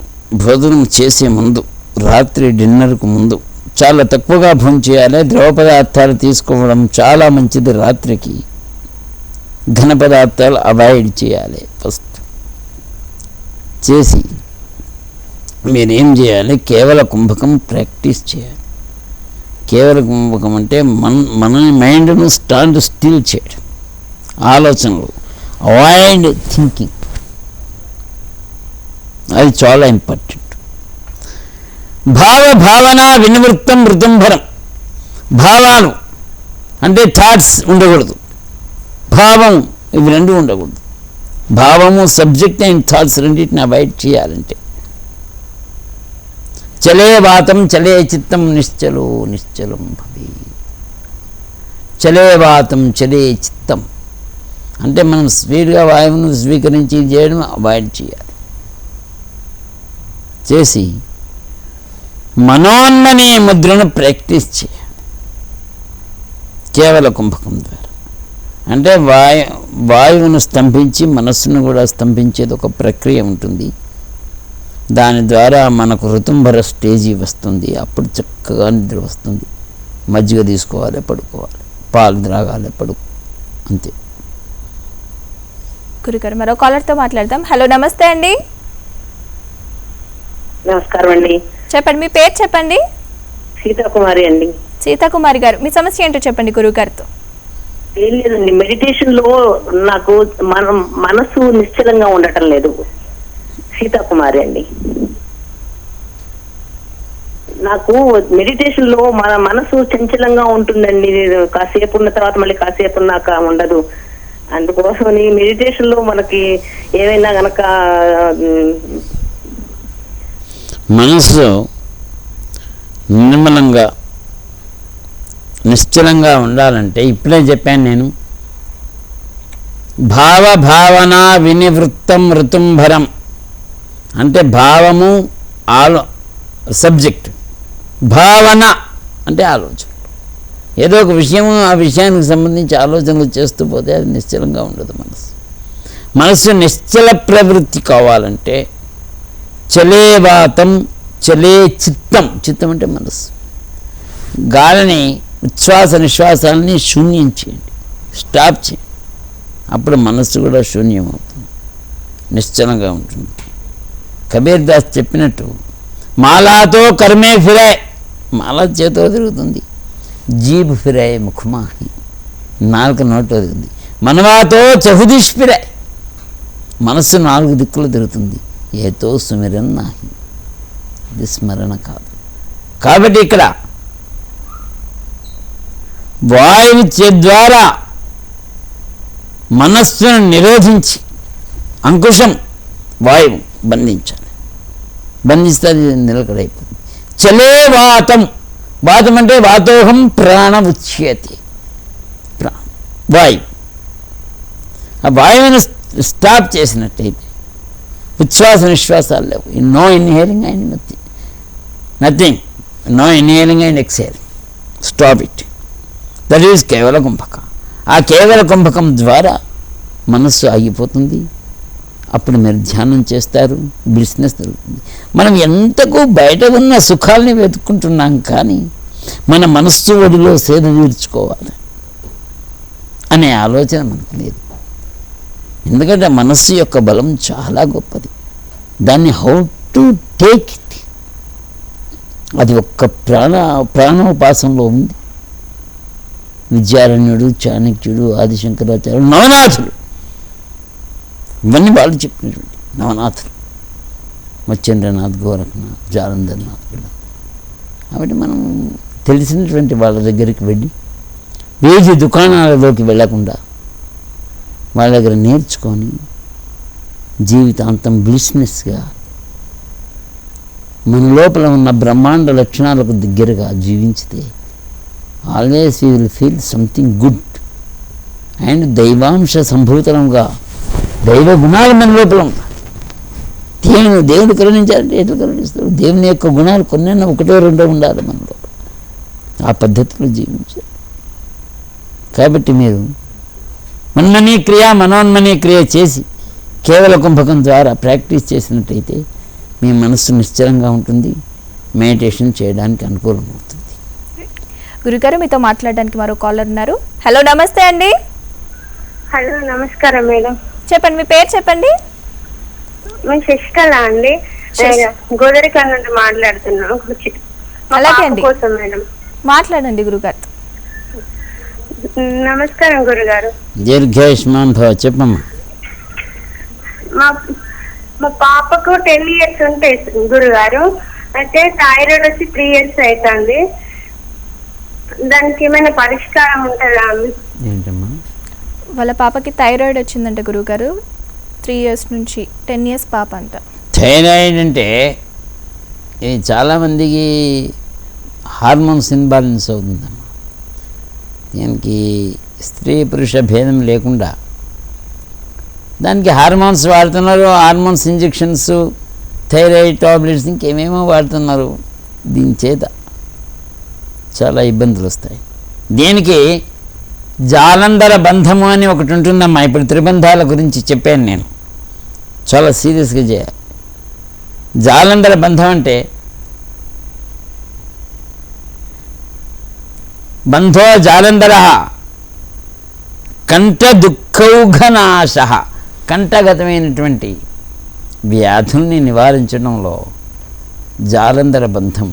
భోజనం చేసే ముందు, రాత్రి డిన్నర్కు ముందు చాలా తక్కువగా భోజనం చేయాలి. ద్రవ పదార్థాలు తీసుకోవడం చాలా మంచిది. రాత్రికి ఘన పదార్థాలు అవాయిడ్ చేయాలి. ఫస్ట్ చేసి మీరేం చేయాలి, కేవల కుంభకం ప్రాక్టీస్ చేయాలి. కేవల కుంభకం అంటే మన మైండ్ను స్టాండ్ స్టిల్ చేయడం, ఆలోచనలు అవాయిడ్ థింకింగ్, అది చాలా ఇంపార్టెంట్. భావన వినివృత్తం ఋతుంభరం. భావాలు అంటే థాట్స్ ఉండకూడదు, భావం ఇవి రెండు ఉండకూడదు. భావము సబ్జెక్ట్ అండ్ థాట్స్ రెండింటిని అవాయిడ్ చేయాలంటే చలే వాతం చలే చిత్తం నిశ్చలం భవే. చలే వాతం చలే చిత్తం అంటే మనం స్పీడ్గా వాయువును స్వీకరించి చేయడం అవాయిడ్ చేయాలి. చేసి మనోన్మనీ ముద్రను ప్రాక్టీస్ చేయాలి కేవల కుంభకం ద్వారా. అంటే వాయువును స్తంభించి మనస్సును కూడా స్తంభించేది ఒక ప్రక్రియ ఉంటుంది. దాని ద్వారా మనకు ఋతుంభర స్టేజీ వస్తుంది. అప్పుడు చక్కగా నిద్ర వస్తుంది. మజ్జిగ తీసుకోవాలి, పడుకోవాలి, పాలు త్రాగాలి, అంతే. గురుగారు మరో కాలర్తో మాట్లాడదాం. హలో, నమస్తే అండి. నమస్కారం అండి. చెప్పండి, మీ పేరు చెప్పండి. సీతాకుమారి అండి. సీతాకుమారి గారు, మీ సమస్య ఏంటో చెప్పండి గురుగారితో. ఏం లేదండి, మెడిటేషన్ లో నాకు మనసు నిశ్చలంగా ఉండటం లేదు. సీతాకుమారి అండి. నాకు మెడిటేషన్ లో మన మనసు చంచలంగా ఉంటుందండి. కాసేపు ఉన్న తర్వాత మళ్ళీ కాసేపు ఉన్నాక ఉండదు. అందుకోసం మెడిటేషన్ లో మనకి ఏమైనా గనక మనసు నిర్మలంగా నిశ్చలంగా ఉండాలంటే ఇప్పుడే చెప్పాను నేను, భావన వినివృత్తం ఋతుంభరం అంటే భావము సబ్జెక్ట్, భావన అంటే ఆలోచన. ఏదో ఒక విషయము ఆ విషయానికి సంబంధించి ఆలోచనలు చేస్తూ పోతే అది నిశ్చలంగా ఉండదు. మనస్సు నిశ్చల ప్రవృత్తి కావాలంటే చలే వాతం చలే చిత్తం అంటే మనస్సు. గాలిని ఉచ్ఛ్వాస నిశ్వాసాలని శూన్యం చేయండి, స్టాప్ చేయండి. అప్పుడు మనస్సు కూడా శూన్యం అవుతుంది, నిశ్చలంగా ఉంటుంది. కబీర్ దాస్ చెప్పినట్టు మాలాతో కర్మే ఫిరాయ్, మాల చేతిలో తిరుగుతుంది. జీబ్ ఫిరాయ్ ముఖమాహి, నాలుక నోట్లో తిరుగుతుంది. మనవాతో చహుదిష్ ఫిరాయ్, మనస్సు నాలుగు దిక్కులు తిరుగుతుంది. ఏతో సుమిరన్ నాహి, ఇది స్మరణ కాదు. కాబట్టి ఇక్కడ వాయువు ద్వారా మనస్సును నిరోధించి అంకుశం వాయువు బంధించాలి. బంధిస్తే అది నిలకడైపోతుంది. చలే వాతం, వాతం అంటే వాతోహం ప్రాణ ఉచ్యతే, వాయువు. ఆ వాయువును స్టాప్ చేసినట్టయితే ఉచ్ఛ్వాస నిశ్వాసాలు లేవు. No inhaling and nothing, no inhaling and exhaling, stop it. That is కేవల కుంభకం. ఆ కేవల కుంభకం ద్వారా మనస్సు ఆగిపోతుంది. అప్పుడు మీరు ధ్యానం చేస్తారు, బిజినెస్ జరుగుతుంది. మనం ఎంతకు బయట ఉన్న సుఖాలని వెతుక్కుంటున్నాం, కానీ మన మనస్సు ఒడిలో సేద తీర్చుకోవాలి అనే ఆలోచన మనకు లేదు. ఎందుకంటే మనస్సు యొక్క బలం చాలా గొప్పది. దాన్ని హౌ టు టేక్ ఇట్, అది ఒక్క ప్రాణోపాసనలో ఉంది. విద్యారణ్యుడు, చాణక్యుడు, ఆదిశంకరాచార్యుడు, నవనాథులు, ఇవన్నీ వాళ్ళు చెప్పినటువంటి నవనాథులు, మచ్చేంద్రనాథ్, గోరఖనాథ్, జాలంధర్నాథ్. కాబట్టి మనం తెలిసినటువంటి వాళ్ళ దగ్గరికి వెళ్ళి వేజి దుకాణాలలోకి వెళ్ళకుండా వాళ్ళ దగ్గర నేర్చుకొని జీవితాంతం బిజినెస్గా మన లోపల ఉన్న బ్రహ్మాండ లక్షణాలకు దగ్గరగా జీవించితే always we will feel something good and దైవాంశ సంభూతలంగా దైవ గుణాలు మన లోపల ఉంటాయి. దేవుడు కరుణించాలంటే ఎట్లా కరుణిస్తాడు? దేవుని యొక్క గుణాలు కొన్నైనా ఒకటో రెండో ఉండాలి మన లోపల. ఆ పద్ధతిలో జీవించాలి. కాబట్టి మీరు మన్మనీ క్రియ, మనోన్మనీ క్రియ చేసి కేవల కుంభకం ద్వారా ప్రాక్టీస్ చేసినట్టయితే మీ మనస్సు నిశ్చలంగా ఉంటుంది, మెడిటేషన్ చేయడానికి అనుకూలమవుతుంది. గురుగారు, మీతో మాట్లాడడానికి మరో కాలర్ ఉన్నారు. హలో, నమస్తే అండి. హలో, నమస్కారం మేడం. చెప్పండి, మీ పేరు చెప్పండి. మేము శశికళ అండి, గోదరికల్ నుండి మాట్లాడుతున్నాను. అలాగే అండి, కోసం మేడం మాట్లాడండి గురుగారు. నమస్కారం గురుగారు. దీర్ఘాయుష్మాన్ భవ. చెప్పమ్మా. మా పాపకు 10 years ఉంటాయి గురుగారు. అయితే థైరాయిడ్ వచ్చి 3 years అవుతుంది. దానికి ఏమైనా పరిష్కారం ఉంటుందా? ఏంటమ్మా? వాళ్ళ పాపకి థైరాయిడ్ వచ్చిందంట గురుగారు. 3 years నుంచి 10 years పాప అంట. థైరాయిడ్ అంటే ఇది చాలామందికి హార్మోన్స్ ఇన్బాలెన్స్ అవుతుందమ్మా. దీనికి స్త్రీ పురుష భేదం లేకుండా దానికి హార్మోన్స్ వాడుతున్నారు. హార్మోన్స్ ఇంజెక్షన్స్, థైరాయిడ్ టాబ్లెట్స్, ఇంకేమేమో వాడుతున్నారు. దీని చేత చాలా ఇబ్బందులు వస్తాయి. దీనికి జాలంధర బంధము అని ఒకటి ఉంటుందమ్మా. ఇప్పుడు త్రిబంధాల గురించి చెప్పాను నేను, చాలా సీరియస్గా చేయాలి. జాలంధర బంధం అంటే బంధో జాలంధర కంఠ దుఃఖౌఘనాశ, కంఠగతమైనటువంటి వ్యాధుల్ని నివారించడంలో జాలంధర బంధం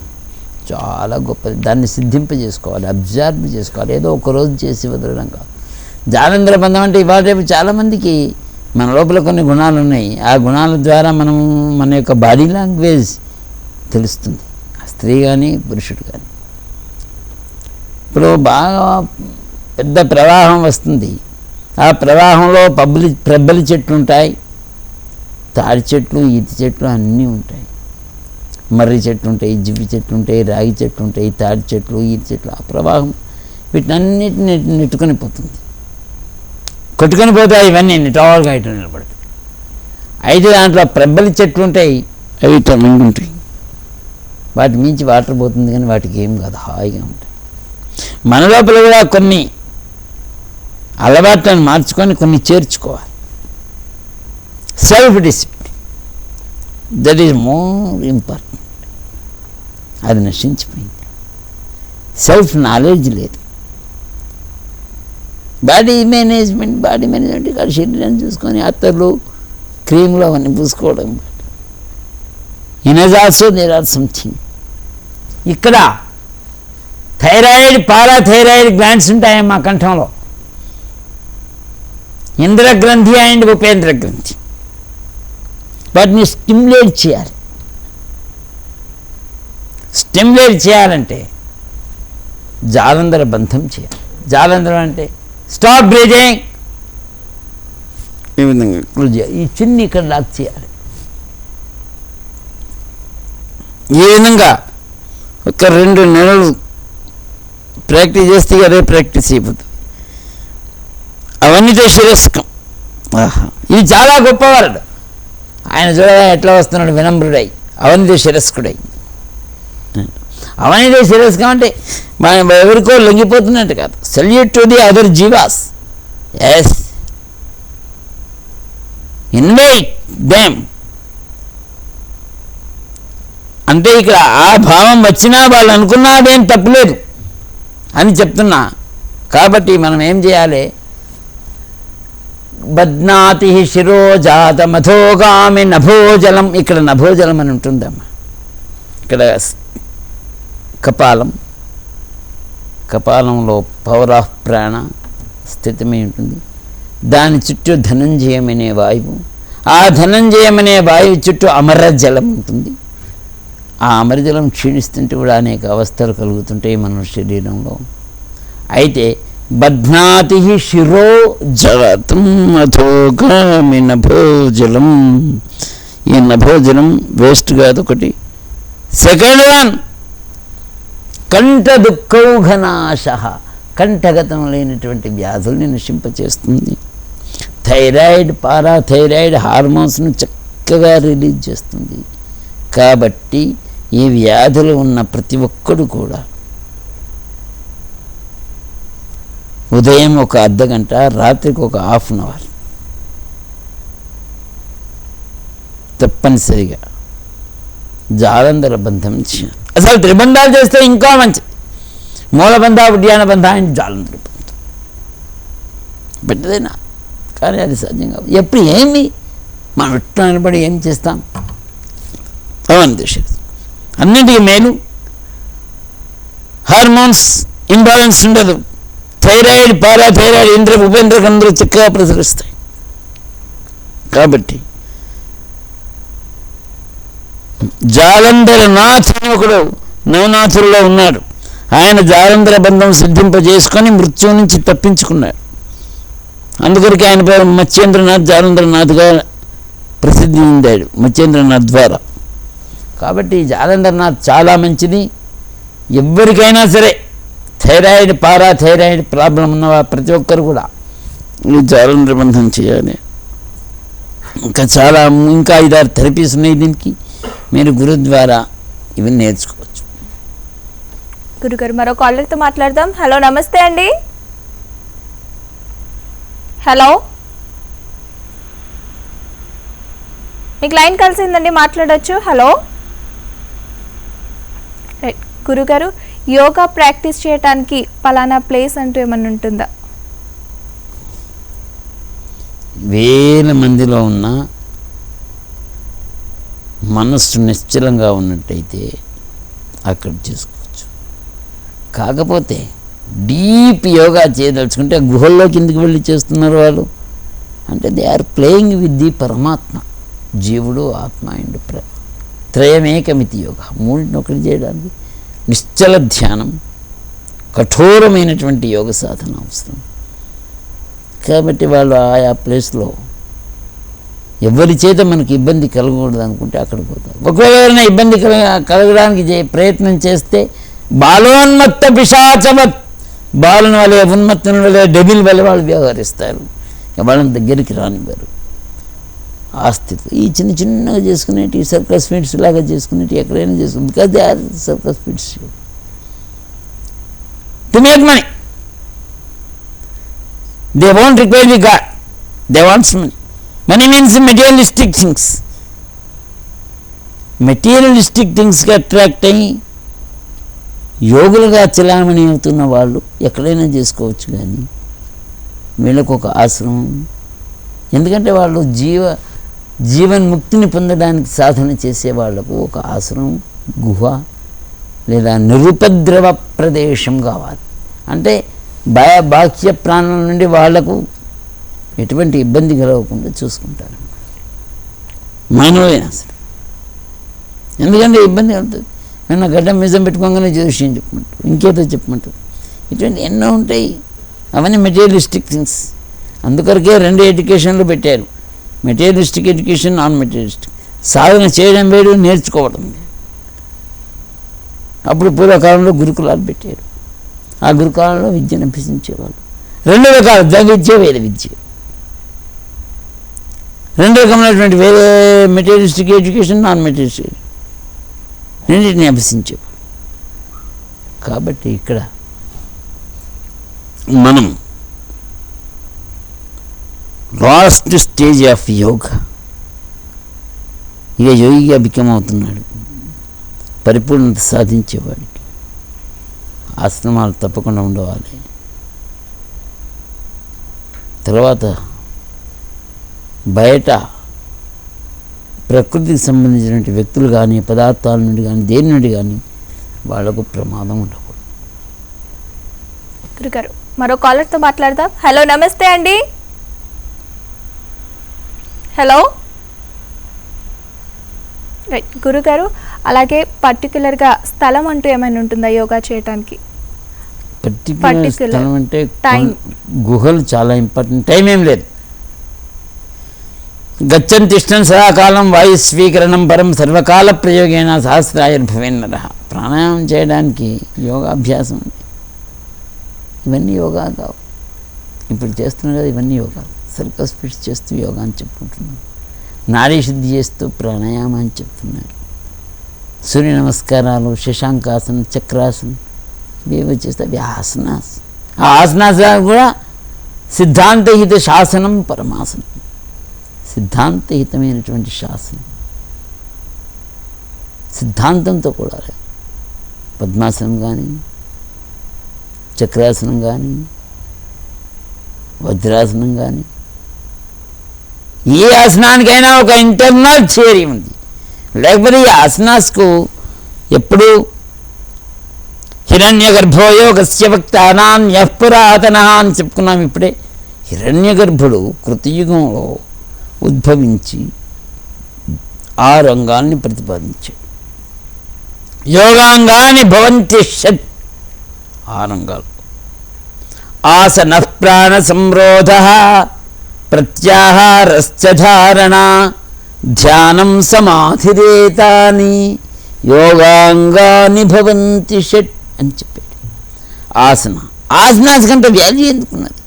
చాలా గొప్పది. దాన్ని సిద్ధింపజేసుకోవాలి, అబ్జర్వ్ చేసుకోవాలి. ఏదో ఒకరోజు చేసి వదలడం కాదు. జాలంధర బంధం అంటే ఇవాళ రేపు చాలామందికి మన లోపల కొన్ని గుణాలు ఉన్నాయి. ఆ గుణాల ద్వారా మనం మన యొక్క బాడీ లాంగ్వేజ్ తెలుస్తుంది, స్త్రీ కానీ పురుషుడు కానీ. ఇప్పుడు బాగా పెద్ద ప్రవాహం వస్తుంది. ఆ ప్రవాహంలో ప్రబ్బలి చెట్లు ఉంటాయి, తాడి చెట్లు, ఈతి చెట్లు అన్నీ ఉంటాయి. మర్రి చెట్లు ఉంటాయి, జివ్వి చెట్లు ఉంటాయి, రాగి చెట్లు ఉంటాయి, తాడి చెట్లు, ఈతి చెట్లు. ఆ ప్రవాహం వీటినన్నిటిని నెట్టుకొని పోతుంది, కొట్టుకొని పోతాయి. ఇవన్నీ నిటాలుగా ఇటు నిలబడతాయి. అయితే దాంట్లో ప్రబ్బలి చెట్లు ఉంటాయి, అవి ఇట్లా ఉంటాయి. వాటి మించి వాటర్ పోతుంది, కానీ వాటికి ఏం కాదు, హాయిగా ఉంటాయి. మన లోపల కూడా కొన్ని అలవాట్లను మార్చుకొని కొన్ని చేర్చుకోవాలి. Self discipline, that is more important. అది నశించిపోయింది. సెల్ఫ్ నాలెడ్జ్ లేదు. బాడీ మేనేజ్మెంట్ ఇక్కడ శరీరాన్ని చూసుకొని అత్తర్లు, క్రీములు అవన్నీ పూసుకోవడం. In is also there are something. ఇక్కడ థైరాయిడ్, పారాథైరాయిడ్ గ్లాండ్స్ ఉంటాయమ్మా కంఠంలో. ఇంద్రగ్రంథి అండ్ ఉపేంద్ర గ్రంథి. వాటిని స్టిమ్యులేట్ చేయాలి. స్టిమ్యులేట్ చేయాలంటే జాలంధర బంధం చేయాలి. జాలంధరం అంటే స్టాప్ బ్రీదింగ్, ఈ విధంగా క్లోజ్ చేయాలి. ఈ చిన్ని ఇక్కడ లాక్ చేయాలి. ఈ విధంగా ఒక 2 నెలలు ప్రాక్టీస్ చేస్తే అదే ప్రాక్టీస్ అయిపోతుంది. అవన్నీతో శిరస్కం. ఇది చాలా గొప్పవాడు. ఆయన చూడగా ఎట్లా వస్తున్నాడు, వినమ్రుడై, అవన్నీతో శిరస్కుడై. అవన్నీ సీరియస్గా అంటే మనం ఎవరికో లొంగిపోతున్నట్టు కాదు. సెల్యూట్ టు ది అదర్ జీవాస్. ఎస్, ఇన్వైట్ దెమ్ అంటే ఇక్కడ ఆ భావం వచ్చినా వాళ్ళు అనుకున్నా అదేం తప్పులేదు అని చెప్తున్నా. కాబట్టి మనం ఏం చేయాలి? బధ్నాతి శిరోజాత మథోగామి నభోజలం. ఇక్కడ నభోజలం అని ఉంటుందమ్మా. ఇక్కడ కపాలంలో పవర్ ఆఫ్ ప్రాణ స్థితమై ఉంటుంది. దాని చుట్టూ ధనంజయం అనే వాయువు, ఆ ధనంజయం అనే వాయువు చుట్టూ అమరజలం ఉంటుంది. ఆ అమరజలం క్షీణిస్తుంటే కూడా అనేక అవస్థలు కలుగుతుంటాయి మన శరీరంలో. అయితే బధ్నాతి శిరో జలతం అథోగామి నభోజలం. ఈ నభోజలం వేస్ట్ కాదు. ఒకటి సెకండ్ వన్ కంఠ దుఃఖౌఘనాశ. కంఠగతం లేనటువంటి వ్యాధుల్ని నశింపచేస్తుంది. థైరాయిడ్, పారాథైరాయిడ్ హార్మోన్స్ను చక్కగా రిలీజ్ చేస్తుంది. కాబట్టి ఈ వ్యాధులు ఉన్న ప్రతి ఒక్కడు కూడా ఉదయం ఒక అర్ధగంట, రాత్రికి ఒక ½ అన్ అవర్ తప్పనిసరిగా జాలంధర బంధం చేయాలి. అసలు త్రిబంధాలు చేస్తే ఇంకా మంచిది. మూలబంధ, ఉద్యాన బంధ అంటే జాలంధర బంధం పెట్టదేనా? కానీ అది సాధ్యం కాదు. ఎప్పుడు ఏమి మనం ఎట్లా నిలబడి ఏం చేస్తాం? అవన్నీ చేసేది అన్నింటికి మేలు. హార్మోన్స్ ఇంబ్యాలెన్స్ ఉండదు. థైరాయిడ్, పారాథైరాయిడ్, ఇంద్ర ఉపేంద్రకందులు చక్కగా ప్రసరిస్తాయి. కాబట్టి జాలంధర నాథ్ అని ఒకడు నవనాథుల్లో ఉన్నాడు. ఆయన జాలంధర బంధం సిద్ధింపజేసుకొని మృత్యువు నుంచి తప్పించుకున్నాడు. అందుకొరికి ఆయన పేరు మత్స్యేంద్రనాథ్, జాలంధరనాథ్గా ప్రసిద్ధి చెందాడు మత్స్యేంద్రనాథ్ ద్వారా. కాబట్టి జాలంధరనాథ్ చాలా మంచిది. ఎవరికైనా సరే థైరాయిడ్, పారాథైరాయిడ్ ప్రాబ్లం ఉన్న ప్రతి ఒక్కరు కూడా ఈ జాలంధర బంధం చేయాలి. ఇంకా 5-6 థెరపీస్ ఉన్నాయి దీనికి. మీరు గురు ద్వారా ఇవి నేర్చుకోవచ్చు. గురుగారు, మరో కాలర్తో మాట్లాడదాం. హలో, నమస్తే అండి. హలో, మీకు లైన్ కలిసిందండి, మాట్లాడొచ్చు. హలో. రైట్ గురుగారు, యోగా ప్రాక్టీస్ చేయడానికి పలానా ప్లేస్ అంటూ ఏమన్నా ఉంటుందా? వేల మందిలో ఉన్న మనస్సు నిశ్చలంగా ఉన్నట్టయితే అక్కడ చేసుకోవచ్చు. కాకపోతే డీప్ యోగా చేయదలుచుకుంటే గుహల్లోకి ఎందుకు వెళ్ళి చేస్తున్నారు వాళ్ళు అంటే they are playing with the పరమాత్మ. జీవుడు, ఆత్మ అండ్ త్రయమేకమితి యోగా. మూడింటిని ఒకటి చేయడానికి నిశ్చల ధ్యానం, కఠోరమైనటువంటి యోగ సాధన అవసరం. కాబట్టి వాళ్ళు ఆయా ప్లేస్లో ఎవరి చేత మనకి ఇబ్బంది కలగకూడదు అనుకుంటే అక్కడికి పోతారు. ఒకవేళ ఎవరైనా ఇబ్బంది కలగడానికి ప్రయత్నం చేస్తే బాలోన్మత్త పిశాచవత్, బాలుని వలె, ఉన్మత్తుని వలె, డెబిల్ వలె వాళ్ళు వ్యవహరిస్తారు. వాళ్ళని దగ్గరికి రానివ్వరు. ఆ స్థితి ఈ చిన్నగా చేసుకునేటి సర్కస్ ఫిట్స్ లాగా చేసుకునేటి ఎక్కడైనా చేసుకుని because they are circus fits to make money. They won't require the god, they wants money. Money means materialistic things. Materialistic థింగ్స్కి అట్రాక్ట్ అయ్యి యోగులుగా చలామణి అవుతున్న వాళ్ళు ఎక్కడైనా చేసుకోవచ్చు. కానీ వీళ్ళకు ఒక ఆశ్రమం, ఎందుకంటే వాళ్ళు జీవన్ముక్తిని పొందడానికి సాధన చేసే వాళ్లకు ఒక ఆశ్రమం, గుహ లేదా నిరుపద్రవ ప్రదేశం కావాలి. అంటే బాహ్య ప్రాణం నుండి వాళ్లకు ఎటువంటి ఇబ్బంది కలగకుండా చూసుకుంటారు మానవులైనా సరే. ఎందుకంటే ఇబ్బంది ఉంటుంది. ఏమన్నా గడ్డం నిజం పెట్టుకోగానే జ్యోతిష్యం చెప్పమంటారు, ఇంకేదో చెప్పమంటారు. ఇటువంటి ఎన్నో ఉంటాయి. అవన్నీ మెటీరియలిస్టిక్ థింగ్స్. అందుకొరకే 2 ఎడ్యుకేషన్లు పెట్టారు, మెటీరియలిస్టిక్ ఎడ్యుకేషన్, నాన్ మెటీరియలిస్టిక్. సాధన చేయడం వేరు, నేర్చుకోవడం వేరు. అప్పుడు పూర్వకాలంలో గురుకులాలు పెట్టారు. ఆ గురుకులాల్లో విద్యను అభ్యసించేవాళ్ళు. 2 రకాల విద్య, వేద విద్య. 2 రకమైనటువంటి వేరే మెటీరియలిస్టిక్ ఎడ్యుకేషన్, నాన్ మెటీరియలిస్టిక్, రెండింటిని అభ్యసించేవాళ్ళు. కాబట్టి ఇక్కడ మనం లాస్ట్ స్టేజ్ ఆఫ్ యోగా, ఇక యోగిగా బికమవుతున్నాడు పరిపూర్ణత సాధించేవాడికి. ఆశ్రమాలు తప్పకుండా ఉండవాలి. తర్వాత బయట ప్రకృతికి సంబంధించినటువంటి వ్యక్తులు కానీ, పదార్థాల నుండి కానీ, దేని నుండి కానీ వాళ్లకు ప్రమాదం ఉండకూడదు. గురుగారు మరో కాలర్తో మాట్లాడదాం. హలో, నమస్తే అండి. హలో, రైట్ గురుగారు, అలాగే పర్టికులర్గా స్థలం అంటూ ఏమైనా ఉంటుందా యోగా చేయడానికి? పర్టికులర్ స్థలం అంటే టైం, గుహలు చాలా ఇంపార్టెంట్. టైం ఏం లేదు. గచ్చన్ తిష్టన్ సదాకాలం వాయు స్వీకరణం పరం సర్వకాల ప్రయోగేణ సహస్రాయుర్భవేన్నర. ప్రాణాయామం చేయడానికి యోగాభ్యాసం ఉంది. ఇవన్నీ యోగా కావు. ఇప్పుడు చేస్తున్నాం కదా, ఇవన్నీ యోగా. సర్కస్ ఫిట్స్ చేస్తూ యోగా అని చెప్పుకుంటున్నాం. నాడీ శుద్ధి చేస్తూ ప్రాణాయామం అని చెప్తున్నారు. సూర్య నమస్కారాలు, శశాంకాసనం, చక్రాసనం ఇవి చేస్తే అవి ఆసనాస్. ఆ ఆసనాస్ కూడా సిద్ధాంతహిత శాసనం పరమాసనం. సిద్ధాంతహితమైనటువంటి శాసనం, సిద్ధాంతంతో కూడా. పద్మాసనం కానీ, చక్రాసనం కానీ, వజ్రాసనం కానీ, ఏ ఆసనానికైనా ఒక ఇంటర్నల్ థియరీ ఉంది. లేకపోతే ఈ ఆసనాస్కు ఎప్పుడు హిరణ్య గర్భో యోగస్య వక్తానాం యః పురాతనః అని చెప్పుకున్నాం. ఇప్పుడే హిరణ్య గర్భుడు కృతయుగంలో ఉద్భవించి ఆ రంగాల్ని ప్రతిపాదించాడు. యోగాంగాని భవంతి షట్, ఆ రంగాలు. ఆసన ప్రాణ సంరోధ, ప్రత్యాహారశ్చ ధారణ, ధ్యానం సమాధిరేతాని యోగాంగాని భవంతి షట్ అని చెప్పాడు. ఆసనాస్ కంటే వాల్యూ ఎందుకున్నది?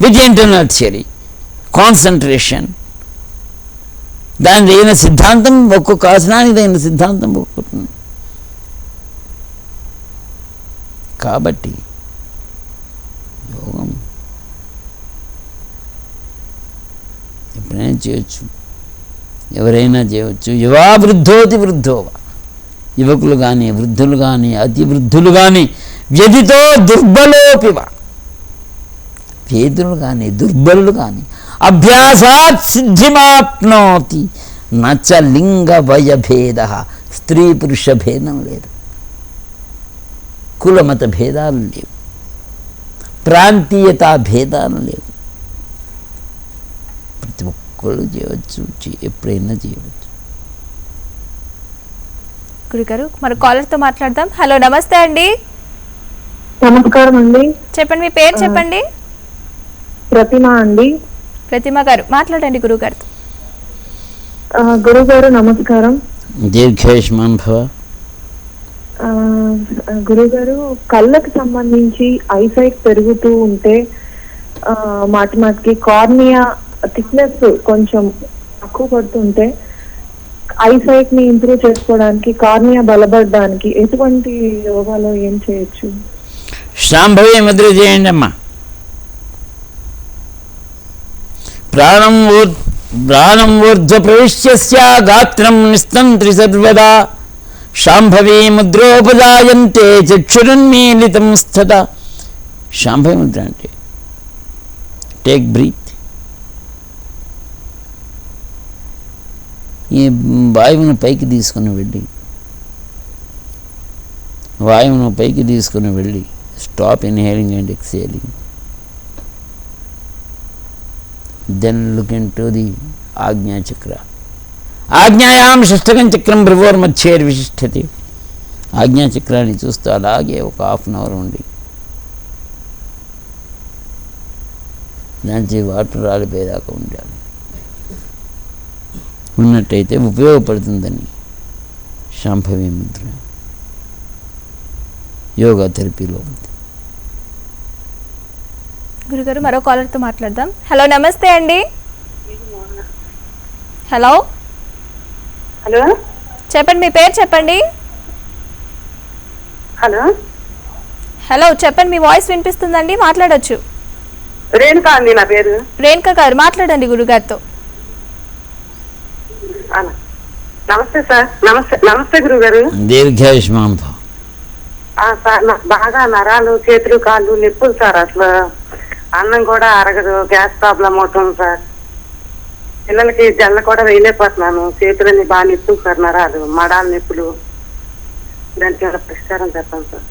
విత్ ఇంటర్నల్ థియరీ, కాన్సన్ట్రేషన్, దాని తగిన సిద్ధాంతం, ఒక్కొక్క ఆసనానికి తగిన సిద్ధాంతం ఒక్కొక్కటి. కాబట్టి యోగం ఎప్పుడైనా చేయొచ్చు, ఎవరైనా చేయవచ్చు. యువా వృద్ధోతి వృద్ధోవా, యువకులు కానీ, వృద్ధులు కానీ, అతి వృద్ధులు కానీ, వ్యధితో దుర్బలోపివా, పేదలు కానీ, దుర్బలులు కానీ, అభ్యాసాత్ సిద్ధిమాప్నోతి నచ లింగ వయభేద. స్త్రీ పురుష భేదం లేదు, కులమత భేదాలు లేవు, ప్రాంతీయతా భేదాలు లేవు. ప్రతి ఒక్కళ్ళు చేయవచ్చు, ఎప్పుడైనా చేయవచ్చు. గురుగారు మరో కాలర్తో మాట్లాడదాం. హలో, నమస్తే అండి. నమస్కారం అండి. చెప్పండి, మీ పేరు చెప్పండి. ప్రతిమ అండి. ప్రతిమ గారు మాట్లాడండి గురుగారితో. గురుగారు నమస్కారం. దీర్ఘాయుష్మాన్ భవ. గురుగారు, కళ్ళకు సంబంధించి ఐసైట్ పెరుగుతూ ఉంటే మాటికి కార్నియా థిక్నెస్ కొంచెం తక్కువ పడుతుంటే ఐసైట్ ని ఇంప్రూవ్ చేసుకోవడానికి, కార్నియా బలపడడానికి ఎటువంటి యోగాలో ఏం చేయొచ్చు? శాంభవి ముద్ర చేయండి అమ్మా. ప్రాణం ఊర్ధ్వ ప్రవిశ్య గాత్రం నిస్తంత్రి సర్వదా. శాంభవి ముద్రోపజాయంతే చక్షురున్మీలితం స్థత. శాంభవి ముద్ర అంటే టేక్ బ్రీత్. ఈ వాయువును పైకి తీసుకుని వెళ్ళి stop inhaling and exhaling. Then look into the Ajna chakra. ఆజ్ఞాయాం షష్టకం చక్రం భృవోర్మధ్యేర్విశిష్టతి. ఆజ్ఞా చక్రాన్ని చూస్తూ అలాగే ఒక హాఫ్ అన్ అవర్ ఉండి దానికి వాటర్ రాలిపోయేదాకా ఉండాలి. ఉన్నట్టయితే ఉపయోగపడుతుందని శాంభవి ముద్ర యోగా థెరపీలో ఉంది. గురుగారు మరో కాలర్తో మాట్లాడదాం. హలో, నమస్తే అండి. హలో, హలో చెప్పండి, మీ పేరు చెప్పండి. హలో హలో, చెప్పండి, మీ వాయిస్ వినిపిస్తుందండి, మాట్లాడొచ్చు. రేణుకా అండి నా పేరు. రేణుక గారు మాట్లాడండి గురుగారితో. నమస్తే సార్. నమస్తే గురువు గారు. దీర్ఘాయుష్మాన్ భవ. సార్ నాకు బాగా నరాలు, చేతులు, కాళ్ళు నొప్పులు సార్. అసలు అన్నం కూడా అరగదు, గ్యాస్ ప్రాబ్లం అవుతుంది సార్. పిల్లలకి జల్ల కూడా వేయలేకపోతున్నాను, చేతులన్నీ బాగా నొప్పులు సార్, నరాలు, మడాల నొప్పులు. దానికి ఏమైనా పరిష్కారం చెప్పండి సార్.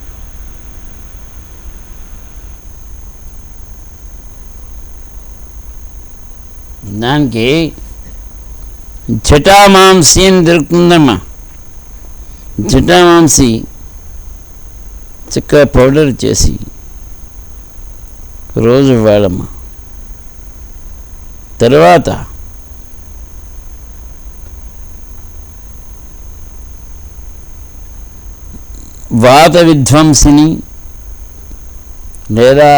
దానికి జటామాంసి అని దొరుకుతుందమ్మా. జటామాంసి చక్కగా పౌడర్ చేసి రోజు వాడమ్మా. తర్వాత వాత విధ్వంసిని లేదా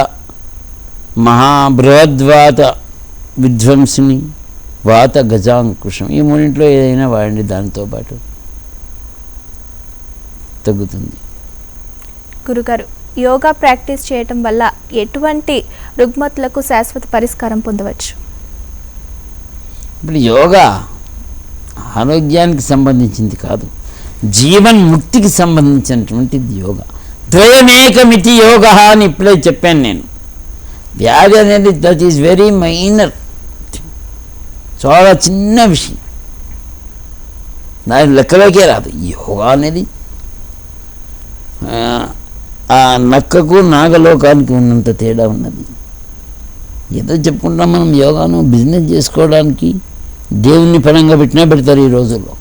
మహాబృహద్వాత విధ్వంసిని, వాత గజాంకుశం, ఈ మూడింట్లో ఏదైనా వాడండి, దానితో పాటు తగ్గుతుంది. గురుగారు, యోగా ప్రాక్టీస్ చేయటం వల్ల ఎటువంటి రుగ్మతులకు శాశ్వత పరిష్కారం పొందవచ్చు? ఇప్పుడు యోగా ఆరోగ్యానికి సంబంధించింది కాదు, జీవన్ ముక్తికి సంబంధించినటువంటిది యోగా. ద్వయమేకమితి యోగా అని ఇప్పుడే చెప్పాను నేను. వ్యాధి అనేది దట్ ఈజ్ వెరీ మైనర్, చాలా చిన్న విషయం, దాని లెక్కలోకే రాదు. యోగా అనేది ఆ నక్కకు నాగలోకానికి ఉన్నంత తేడా ఉన్నది. ఏదో చెప్పుకుంటాం మనం యోగాను బిజినెస్ చేసుకోవడానికి. దేవుణ్ణి పణంగా పెట్టినా పెడతారు ఈ రోజుల్లో,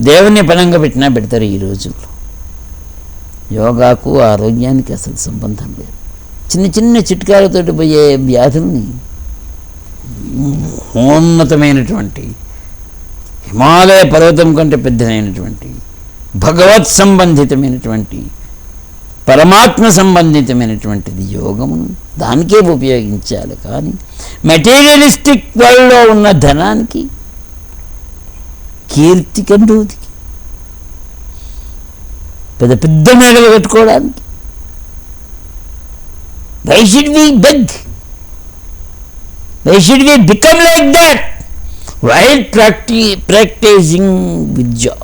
దేవుణ్ణి పణంగా పెట్టినా పెడతారు ఈ రోజుల్లో. యోగాకు ఆరోగ్యానికి అసలు సంబంధం లేదు. చిన్న చిన్న చిట్కాలతోటి పోయే వ్యాధుల్ని మహోన్నతమైనటువంటి హిమాలయ పర్వతం కంటే పెద్దదైనటువంటి భగవత్ సంబంధితమైనటువంటి పరమాత్మ సంబంధితమైనటువంటిది యోగమును, దానికే ఉపయోగించాలి. కానీ మెటీరియలిస్టిక్ వరల్డ్లో ఉన్న ధనానికి, కీర్తి కంటూతికి, పెద్ద పెద్ద మేడలు కట్టుకోవడానికి why should we beg? Why should we become like that? While practicing Vidya,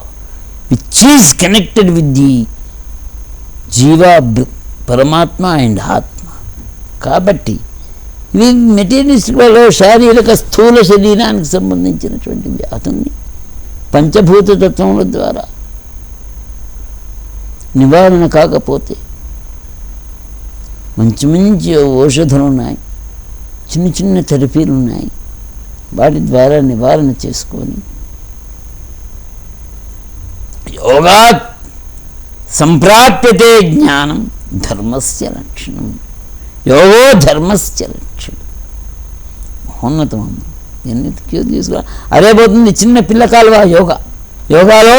which is connected with the Jiva, Paramatma and Atma. కాబట్టి ఇవి మెటీరియలిస్టిక్ వల్ల శారీరక స్థూల శరీరానికి సంబంధించినటువంటి వ్యాధుల్ని పంచభూత తత్వముల ద్వారా నివారణ కాకపోతే మంచి మంచి ఔషధాలు ఉన్నాయి, చిన్న చిన్న థెరపీలు ఉన్నాయి, వాటి ద్వారా నివారణ చేసుకొని యోగా సంప్రాప్యతే జ్ఞానం ధర్మస్య లక్షణం. యోగో ధర్మస్య లక్షణం. మహోన్నతం అమ్మ. ఎన్నిటికీ తీసుకురా అదే పోతుంది చిన్న పిల్ల కాలువ యోగా. యోగాలో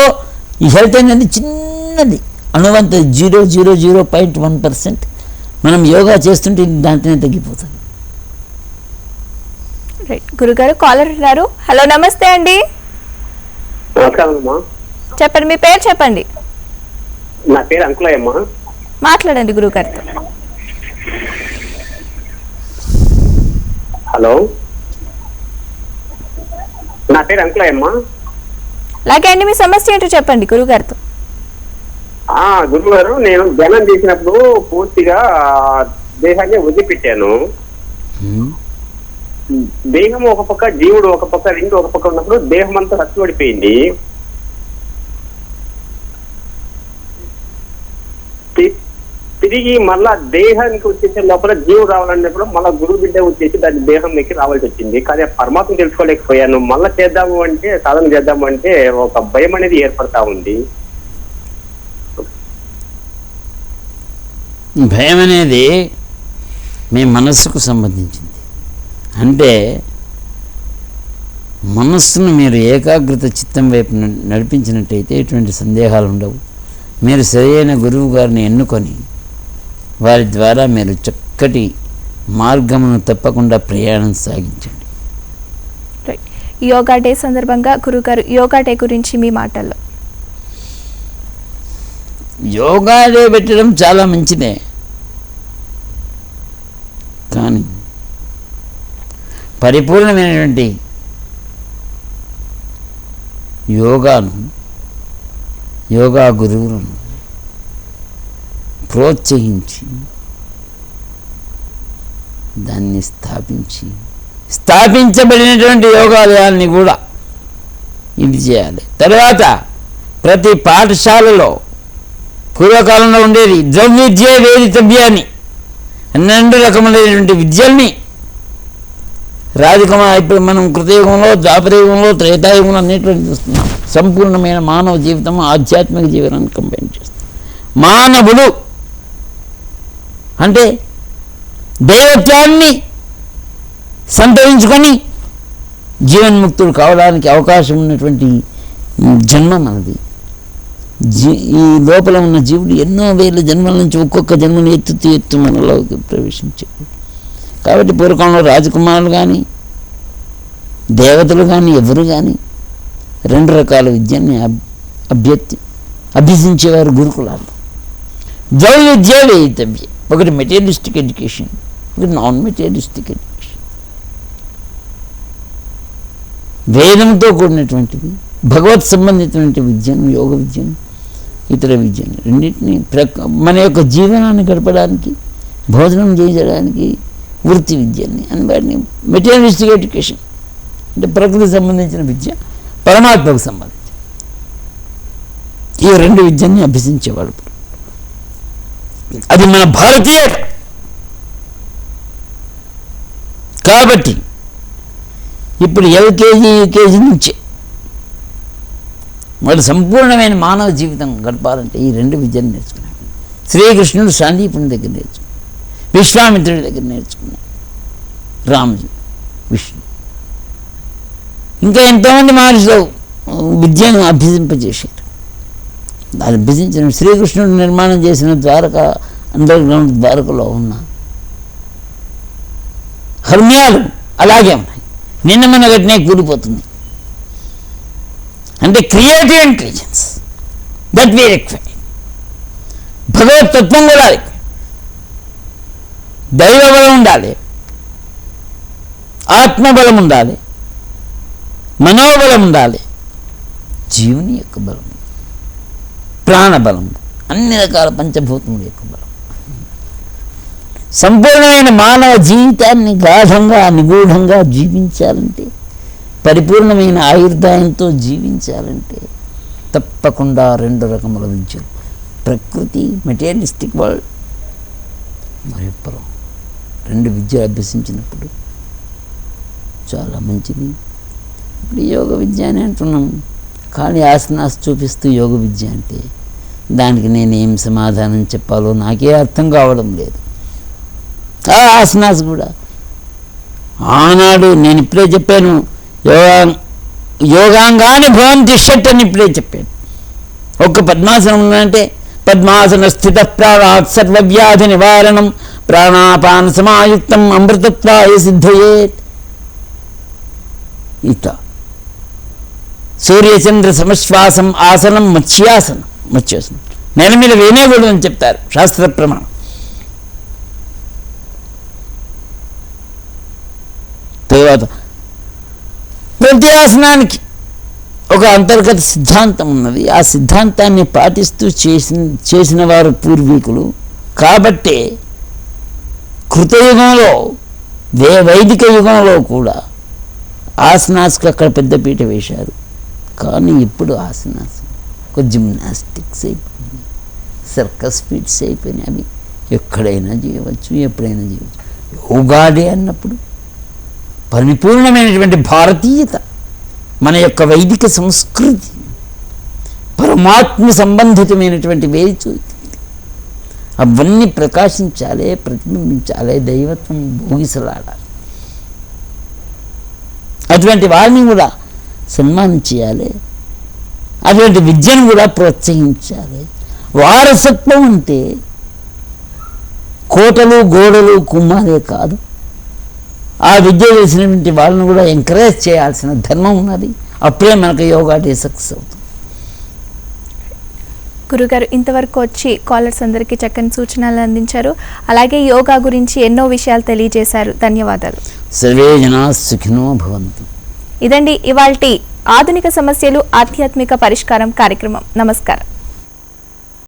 ఈ హెల్త్ అనేది చిన్నది, అణువంత 0.1%. మనం యోగా చేస్తుంటే దాంట్లోనే తగ్గిపోతుంది. రైట్ గురుగారు, కాలర్ ఉన్నారు. హలో, నమస్తే అండి. చెప్పండి, మీ పేరు చెప్పండి. నా పేరు అంకులయ్యమ్మ. మాట్లాడండి గురుగారితో. హలో, నా పేరు అంకులయ్యమ్మ. అలాగే అండి, మీ సమస్య ఏంటో చెప్పండి గురుగారితో. గురువు గారు, నేను ధ్యానం చేసినప్పుడు పూర్తిగా దేహాన్ని వదిలిపెట్టాను. దేహం ఒక పక్క, జీవుడు ఒక పక్క, రెండు ఒక పక్క ఉన్నప్పుడు దేహం అంతా రచ్చబడిపోయింది. తిరిగి మళ్ళా దేహానికి వచ్చేసే లోపల జీవుడు రావాలన్నప్పుడు మళ్ళా గురువు బిడ్డ వచ్చేసి దాని దేహం ఎక్కి రావాల్సి వచ్చింది. కానీ ఆ పరమాత్మ తెలుసుకోలేకపోయాను. మళ్ళా చేద్దాము అంటే, సాధన చేద్దాము అంటే ఒక భయం అనేది ఏర్పడతా ఉంది. భయం అనేది మీ మనస్సుకు సంబంధించింది. అంటే మనస్సును మీరు ఏకాగ్రత చిత్తం వైపు నడిపించినట్టయితే ఎటువంటి సందేహాలు ఉండవు. మీరు సరైన గురువు గారిని ఎన్నుకొని వారి ద్వారా మీరు చక్కటి మార్గమును తప్పకుండా ప్రయాణం సాగించండి. యోగా డే సందర్భంగా గురుగారు యోగా డే గురించి మీ మాటల్లో. యోగా డే పెట్టడం చాలా మంచిదే, కానీ పరిపూర్ణమైనటువంటి యోగా గురువులను ప్రోత్సహించి దాన్ని స్థాపించబడినటువంటి యోగాలయాల్ని కూడా ఇది చేయాలి. తర్వాత ప్రతి పాఠశాలలో పూర్వకాలంలో ఉండేది ద్రవ్విద్య వేదితవ్య అని 12 రకములైనటువంటి విద్యల్ని ఇప్పుడు మనం కృతయుగంలో, ద్వాపరయుగంలో, త్రేతాయుగంలో అన్నిటిని చూస్తున్నాం. సంపూర్ణమైన మానవ జీవితం ఆధ్యాత్మిక జీవనాన్ని కంబైన్ చేస్తాం. మానవుడు అంటే దైవత్వాన్ని సంతరించుకొని జీవన్ముక్తుడు కావడానికి అవకాశం ఉన్నటువంటి జన్మ మనది. ఈ లోపల ఉన్న జీవుడు ఎన్నో వేల జన్మల నుంచి ఒక్కొక్క జన్మను ఎత్తు మనలోకి ప్రవేశించాడు. కాబట్టి పూర్వకాలంలో రాజకుమారులు కానీ దేవతలు కానీ ఎవరు కానీ 2 రకాల విద్యని అభ్యసించేవారు గురుకులాలు. ద్వైవిద్య వేదితవ్య, ఒకటి మెటీరియలిస్టిక్ ఎడ్యుకేషన్, ఒకటి నాన్ మెటీరియలిస్టిక్ ఎడ్యుకేషన్. వేదంతో కూడినటువంటిది భగవత్ సంబంధితమైన విద్యను, యోగ విద్యను, ఇతర విద్యను రెండింటినీ మన యొక్క జీవనాన్ని గడపడానికి, భోజనం చేయడానికి వృత్తి విద్యని అని వాటిని మెటీరియలిస్టిక్ ఎడ్యుకేషన్ అంటే ప్రకృతికి సంబంధించిన విద్య, పరమాత్మకు సంబంధించి ఈ 2 విద్యని అభ్యసించేవాడు. అది మన భారతీయ. కాబట్టి ఇప్పుడు ఎల్కేజీ యూకేజీ నుంచే వాడు సంపూర్ణమైన మానవ జీవితం గడపాలంటే ఈ 2 విద్యను నేర్చుకున్నాడు. శ్రీకృష్ణుడు సాందీపుని దగ్గర నేర్చుకున్నాడు, విశ్వామిత్రుడి దగ్గర నేర్చుకున్నాడు, రాముడు, విష్ణు, ఇంకా ఎంతోమంది మహర్షులు విద్యను అభ్యసింపజేశారు. అది అభ్యసించిన శ్రీకృష్ణుడు నిర్మాణం చేసిన ద్వారకా, అండర్ గ్రౌండ్ ద్వారకలో ఉన్న హర్మ్యాలు అలాగే ఉన్నాయి. నిన్న మన గట్టినే కూలిపోతుంది. అంటే creative intelligence that we require. భగవతత్వం కూడా దైవబలం ఉండాలి, ఆత్మబలం ఉండాలి, మనోబలం ఉండాలి, జీవుని యొక్క బలం, ప్రాణబలం, అన్ని రకాల పంచభూతముల యొక్క బలం. సంపూర్ణమైన మానవ జీవితాన్ని గాఢంగా నిగూఢంగా జీవించాలంటే, పరిపూర్ణమైన ఆయుర్దాయంతో జీవించాలంటే తప్పకుండా 2 రకముల విద్యలు, ప్రకృతి మెటీరియలిస్టిక్ వరల్డ్ మరియు పరం, 2 విద్యలు అభ్యసించినప్పుడు చాలా మంచిది. ఇప్పుడు యోగ విద్య అని అంటున్నాం, కానీ ఆసనాస్ చూపిస్తూ యోగ విద్య అంటే దానికి నేనేం సమాధానం చెప్పాలో నాకే అర్థం కావడం లేదు. ఆ ఆసనాస్ కూడా ఆనాడు నేను ఇప్పుడే చెప్పాను, యోగాంగాని భవంతి షట్ అని ఇప్పుడే చెప్పాను. ఒక్క పద్మాసనం ఉందంటే పద్మాసన స్థిత ప్రాణాత్ సర్వవ్యాధి నివారణం ప్రాణాపాన సమాయుక్తం అమృతత్వాయ సిద్ధయేత్. ఇత సూర్యచంద్ర సమశ్వాసం ఆసనం మత్స్యాసనం. నేల మీద వేనేవాడు అని చెప్తారు శాస్త్ర ప్రమాణం. తర్వాత ప్రతి ఆసనానికి ఒక అంతర్గత సిద్ధాంతం ఉన్నది. ఆ సిద్ధాంతాన్ని పాటిస్తూ చేసిన వారు పూర్వీకులు. కాబట్టే కృతయుగంలో వైదిక యుగంలో కూడా ఆసనాస్కి అక్కడ పెద్దపీట వేశారు. కానీ ఇప్పుడు ఆసనాస్ ఒక జిమ్నాస్టిక్స్ అయిపోయినాయి, సర్కస్ ఫీట్స్ అయిపోయినాయి. అవి ఎక్కడైనా చేయవచ్చు, ఎప్పుడైనా చేయవచ్చు. యోగా డే అన్నప్పుడు పరిపూర్ణమైనటువంటి భారతీయత, మన యొక్క వైదిక సంస్కృతి, పరమాత్మ సంబంధితమైనటువంటి వేచి అవన్నీ ప్రకాశించాలి, ప్రతిబింబించాలి, దైవత్వం భోగిసలాడాలి. అటువంటి వారిని కూడా సన్మానం చేయాలి, అటువంటి విద్యను కూడా ప్రోత్సహించాలి. వారసత్వం అంటే కోటలు గోడలు కుమ్మాలే కాదు, ఆ విద్య చేసినటువంటి వాళ్ళని కూడా ఎంకరేజ్ చేయాల్సిన ధర్మం ఉన్నది. అప్పుడే మనకు యోగా డే సక్సెస్ అవుతుంది. గురుగారు ఇంతవరకు వచ్చి కాలర్స్ అందరికీ చక్కని సూచనలు అందించారు. అలాగే యోగా గురించి ఎన్నో విషయాలు తెలియజేశారు. ధన్యవాదాలు. సర్వే జనా సుఖినో భవంతు. ఇదండి ఇవాల్టి ఆధునిక సమస్యలు ఆధ్యాత్మిక పరిష్కారం కార్యక్రమం. నమస్కారం.